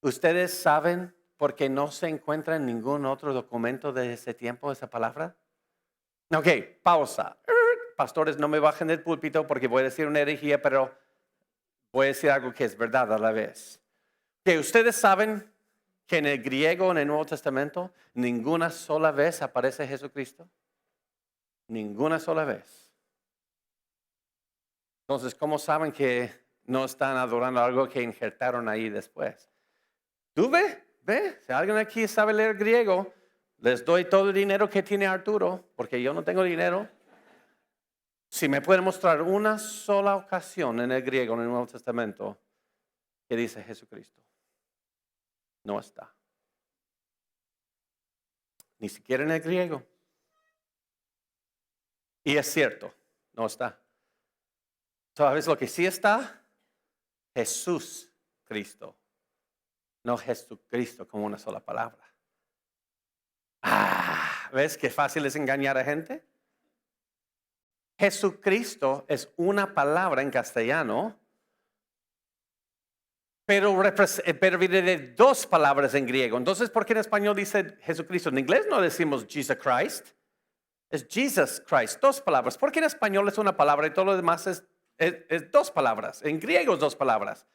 ¿Ustedes saben por qué no se encuentra en ningún otro documento de ese tiempo esa palabra? Ok, pausa. Pastores, no me bajen del púlpito porque voy a decir una herejía, pero voy a decir algo que es verdad a la vez. Que ustedes saben que en el griego, en el Nuevo Testamento, ninguna sola vez aparece Jesucristo. Ninguna sola vez. Entonces, ¿cómo saben que no están adorando algo que injertaron ahí después? ¿Tú ve? Si alguien aquí sabe leer griego, les doy todo el dinero que tiene Arturo, porque yo no tengo dinero. Si me pueden mostrar una sola ocasión en el griego, en el Nuevo Testamento, que dice Jesucristo. No está. Ni siquiera en el griego. Y es cierto, no está. ¿Sabes lo que sí está? Jesús Cristo. No Jesucristo como una sola palabra. ¿Ves qué fácil es engañar a gente? Jesucristo es una palabra en castellano, pero viene de dos palabras en griego. Entonces, ¿por qué en español dice Jesucristo? En inglés no decimos Jesus Christ. Es Jesus Christ, dos palabras. ¿Por qué en español es una palabra y todo lo demás es dos palabras? En griego es dos palabras.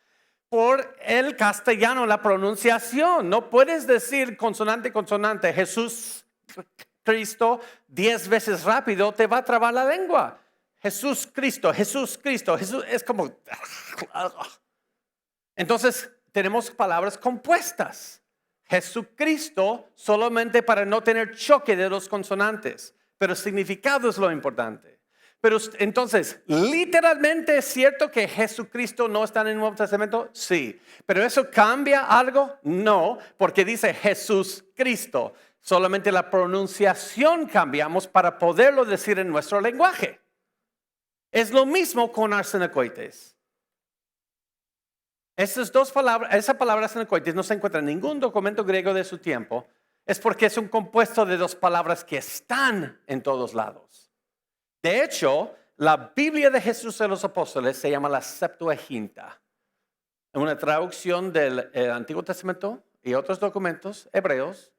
Por el castellano, la pronunciación. No puedes decir consonante, consonante. Jesús Cristo 10 veces rápido, te va a trabar la lengua. Jesús Cristo, Jesús Cristo, Jesús es como... Entonces tenemos palabras compuestas. Jesucristo solamente para no tener choque de los consonantes. Pero el significado es lo importante. Pero entonces, ¿literalmente es cierto que Jesucristo no está en el Nuevo Testamento? Sí. ¿Pero eso cambia algo? No, porque dice Jesús Cristo. Solamente la pronunciación cambiamos para poderlo decir en nuestro lenguaje. Es lo mismo con arsenokoites. Esas dos palabras, esa palabra arsenokoites no se encuentra en ningún documento griego de su tiempo. Es porque es un compuesto de dos palabras que están en todos lados. De hecho, la Biblia de Jesús de los Apóstoles se llama la Septuaginta. Una traducción del Antiguo Testamento y otros documentos hebreos.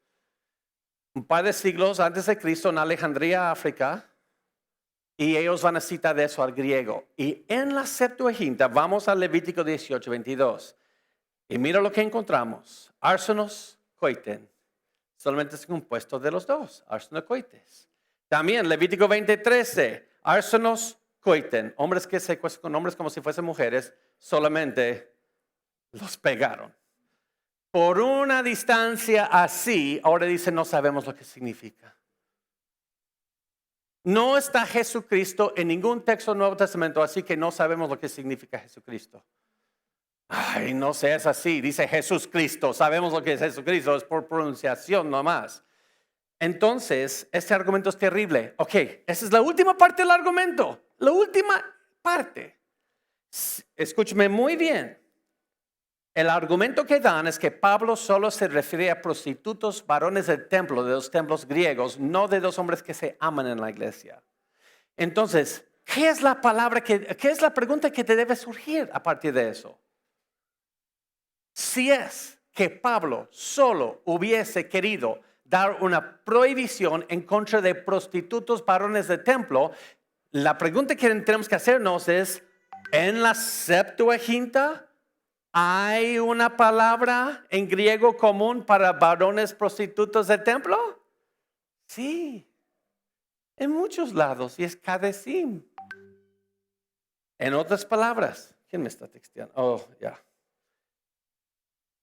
Un par de siglos antes de Cristo en Alejandría, África. Y ellos van a citar de eso al griego. Y en la Septuaginta vamos a Levítico 18, 22. Y mira lo que encontramos. Arsenos koiten. Solamente es compuesto de los dos. Arsenokoites. También Levítico 20:13, arsenos koiten, hombres que se acuestan con hombres como si fuesen mujeres, solamente los pegaron. Por una distancia así, ahora dice no sabemos lo que significa. No está Jesucristo en ningún texto del Nuevo Testamento, así que no sabemos lo que significa Jesucristo. Ay, no sé, es así, dice Jesús Cristo, sabemos lo que es Jesucristo, es por pronunciación nomás. Entonces, este argumento es terrible. Ok, esa es la última parte del argumento. La última parte. Escúcheme muy bien. El argumento que dan es que Pablo solo se refiere a prostitutos varones del templo, de los templos griegos, no de dos hombres que se aman en la iglesia. Entonces, ¿qué es la pregunta que te debe surgir a partir de eso? Si es que Pablo solo hubiese querido dar una prohibición en contra de prostitutos varones de templo, la pregunta que tenemos que hacernos es, ¿en la Septuaginta hay una palabra en griego común para varones prostitutos de templo? Sí, en muchos lados, y es kadesim. En otras palabras, ¿quién me está texteando? Oh, ya.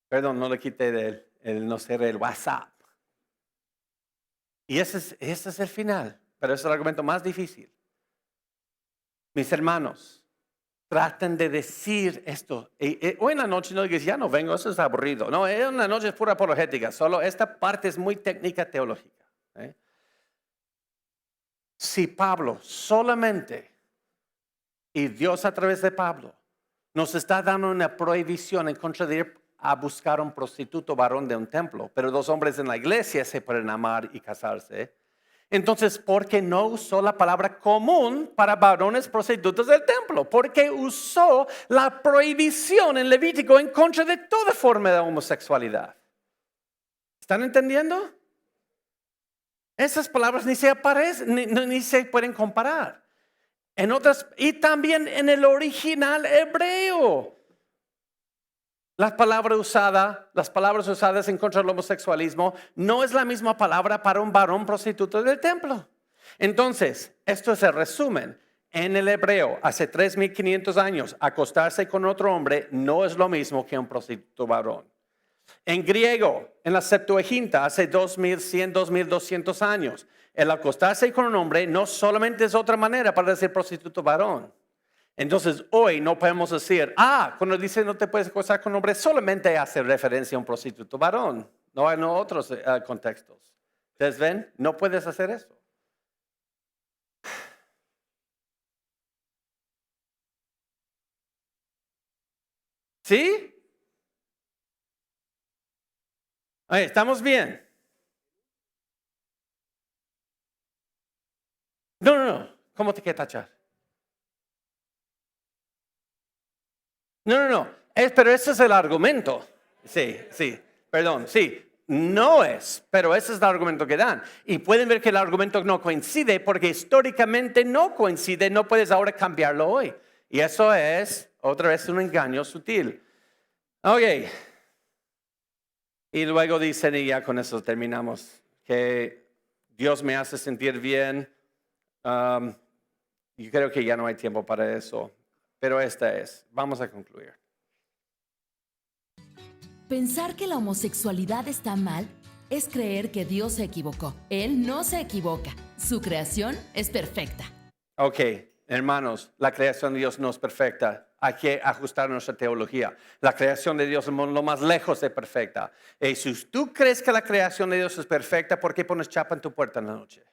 Perdón, no le quité no ser el WhatsApp. Y ese es el final, pero es el argumento más difícil. Mis hermanos, traten de decir esto. Hoy en la noche no digas, ya no vengo, eso es aburrido. No, en la noche es pura apologética. Solo esta parte es muy técnica teológica. Si Pablo solamente, y Dios a través de Pablo, nos está dando una prohibición en contra de ir a buscar un prostituto varón de un templo, pero dos hombres en la iglesia se pueden amar y casarse. Entonces, ¿por qué no usó la palabra común para varones prostitutos del templo? Porque usó la prohibición en Levítico en contra de toda forma de homosexualidad. ¿Están entendiendo? Esas palabras ni se aparecen, ni se pueden comparar. En otras, y también en el original hebreo. Las palabras usadas en contra del homosexualismo no es la misma palabra para un varón prostituto del templo. Entonces, esto es el resumen. En el hebreo, hace 3,500 años, acostarse con otro hombre no es lo mismo que un prostituto varón. En griego, en la Septuaginta, hace 2,100, 2,200 años, el acostarse con un hombre no solamente es otra manera para decir prostituto varón. Entonces hoy no podemos decir, cuando dice no te puedes acostar con un hombre, solamente hace referencia a un prostituto varón. No hay otros contextos. ¿Ustedes ven? No puedes hacer eso. ¿Sí? ¿Estamos bien? No. ¿Cómo te quieres tachar? No. Pero ese es el argumento. Sí. Perdón, sí. No es, pero ese es el argumento que dan. Y pueden ver que el argumento no coincide porque históricamente no coincide. No puedes ahora cambiarlo hoy. Y eso es, otra vez, un engaño sutil. Ok. Y luego dicen, y ya con eso terminamos, que Dios me hace sentir bien. Yo creo que ya no hay tiempo para eso. Pero vamos a concluir. Pensar que la homosexualidad está mal es creer que Dios se equivocó. Él no se equivoca. Su creación es perfecta. Ok, hermanos, la creación de Dios no es perfecta. Hay que ajustar nuestra teología. La creación de Dios es lo más lejos de perfecta. Y si tú crees que la creación de Dios es perfecta, ¿por qué pones chapa en tu puerta en la noche?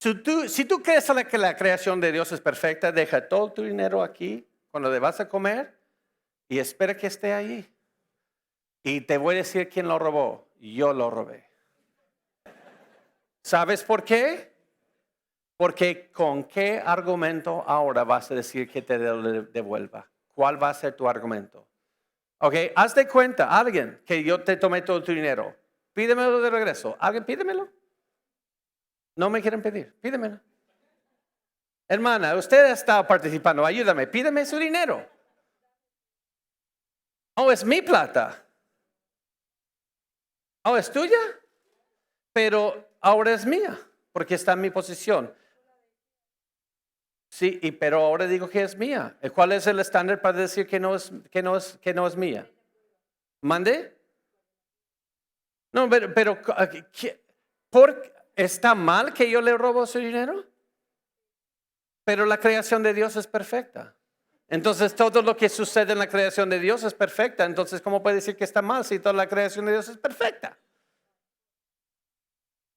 Si tú crees que la creación de Dios es perfecta, deja todo tu dinero aquí cuando te vas a comer y espera que esté ahí. Y te voy a decir quién lo robó. Yo lo robé. ¿Sabes por qué? Porque ¿con qué argumento ahora vas a decir que te devuelva? ¿Cuál va a ser tu argumento? Ok, haz de cuenta, alguien, que yo te tomé todo tu dinero. Pídemelo de regreso. ¿Alguien pídemelo? No me quieren pedir, pídemelo. Hermana, usted ha estado participando, ayúdame, pídeme su dinero. Oh, es mi plata. Oh, es tuya, pero ahora es mía, porque está en mi posición. Sí, pero ahora digo que es mía. ¿Cuál es el estándar para decir que no es mía? ¿Mande? No, pero ¿está mal que yo le robo su dinero? Pero la creación de Dios es perfecta. Entonces todo lo que sucede en la creación de Dios es perfecta. Entonces, ¿cómo puede decir que está mal si toda la creación de Dios es perfecta?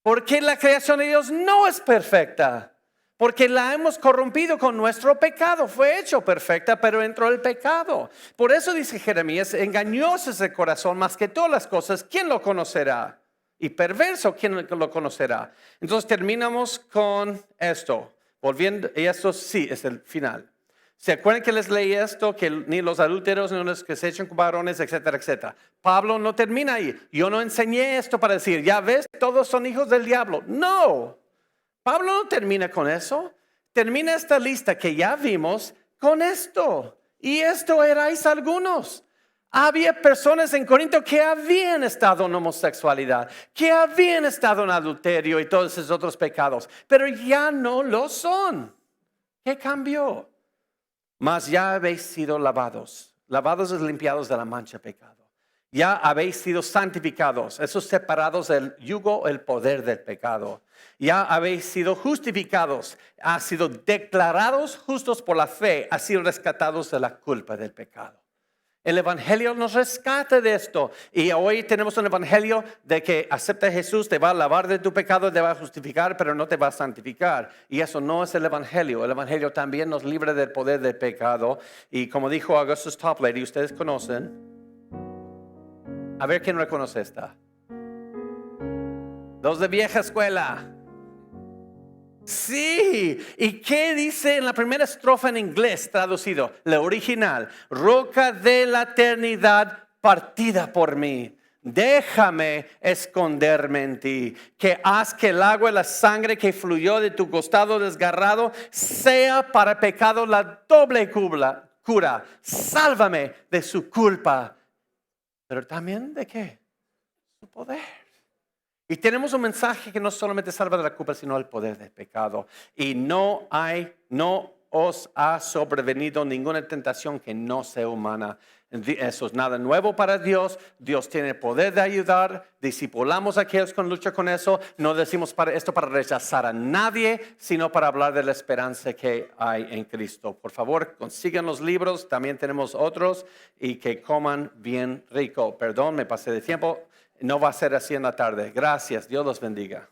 Porque la creación de Dios no es perfecta. Porque la hemos corrompido con nuestro pecado. Fue hecho perfecta, pero entró el pecado. Por eso dice Jeremías, engañoso es el corazón más que todas las cosas. ¿Quién lo conocerá? Y perverso, ¿quién lo conocerá? Entonces terminamos con esto. Volviendo, y esto sí es el final. ¿Se acuerdan que les leí esto? Que ni los adúlteros, ni los que se echan con varones, etcétera, etcétera. Pablo no termina ahí. Yo no enseñé esto para decir, ya ves, todos son hijos del diablo. No. Pablo no termina con eso. Termina esta lista que ya vimos con esto. Y esto erais algunos. Había personas en Corinto que habían estado en homosexualidad, que habían estado en adulterio y todos esos otros pecados, pero ya no lo son. ¿Qué cambió? Mas ya habéis sido lavados. Lavados es limpiados de la mancha de pecado. Ya habéis sido santificados, esos separados del yugo, el poder del pecado. Ya habéis sido justificados, ha sido declarados justos por la fe, ha sido rescatados de la culpa del pecado. El evangelio nos rescata de esto. Y hoy tenemos un evangelio de que acepta a Jesús, te va a lavar de tu pecado, te va a justificar, pero no te va a santificar. Y eso no es el evangelio. El evangelio también nos libra del poder del pecado. Y como dijo Augustus Toplady, ustedes conocen. A ver quién reconoce esta. Los de vieja escuela. Sí, ¿y qué dice en la primera estrofa en inglés traducido? La original, roca de la eternidad partida por mí. Déjame esconderme en ti, que haz que el agua y la sangre que fluyó de tu costado desgarrado sea para pecado la doble cura. Sálvame de su culpa, pero también de qué? Su poder. Y tenemos un mensaje que no solamente salva de la culpa, sino el poder del pecado. Y no os ha sobrevenido ninguna tentación que no sea humana. Eso es nada nuevo para Dios. Dios tiene el poder de ayudar. Discipulamos a aquellos que luchan con eso. No decimos esto para rechazar a nadie, sino para hablar de la esperanza que hay en Cristo. Por favor, consigan los libros. También tenemos otros. Y que coman bien rico. Perdón, me pasé de tiempo. No va a ser así en la tarde. Gracias. Dios los bendiga.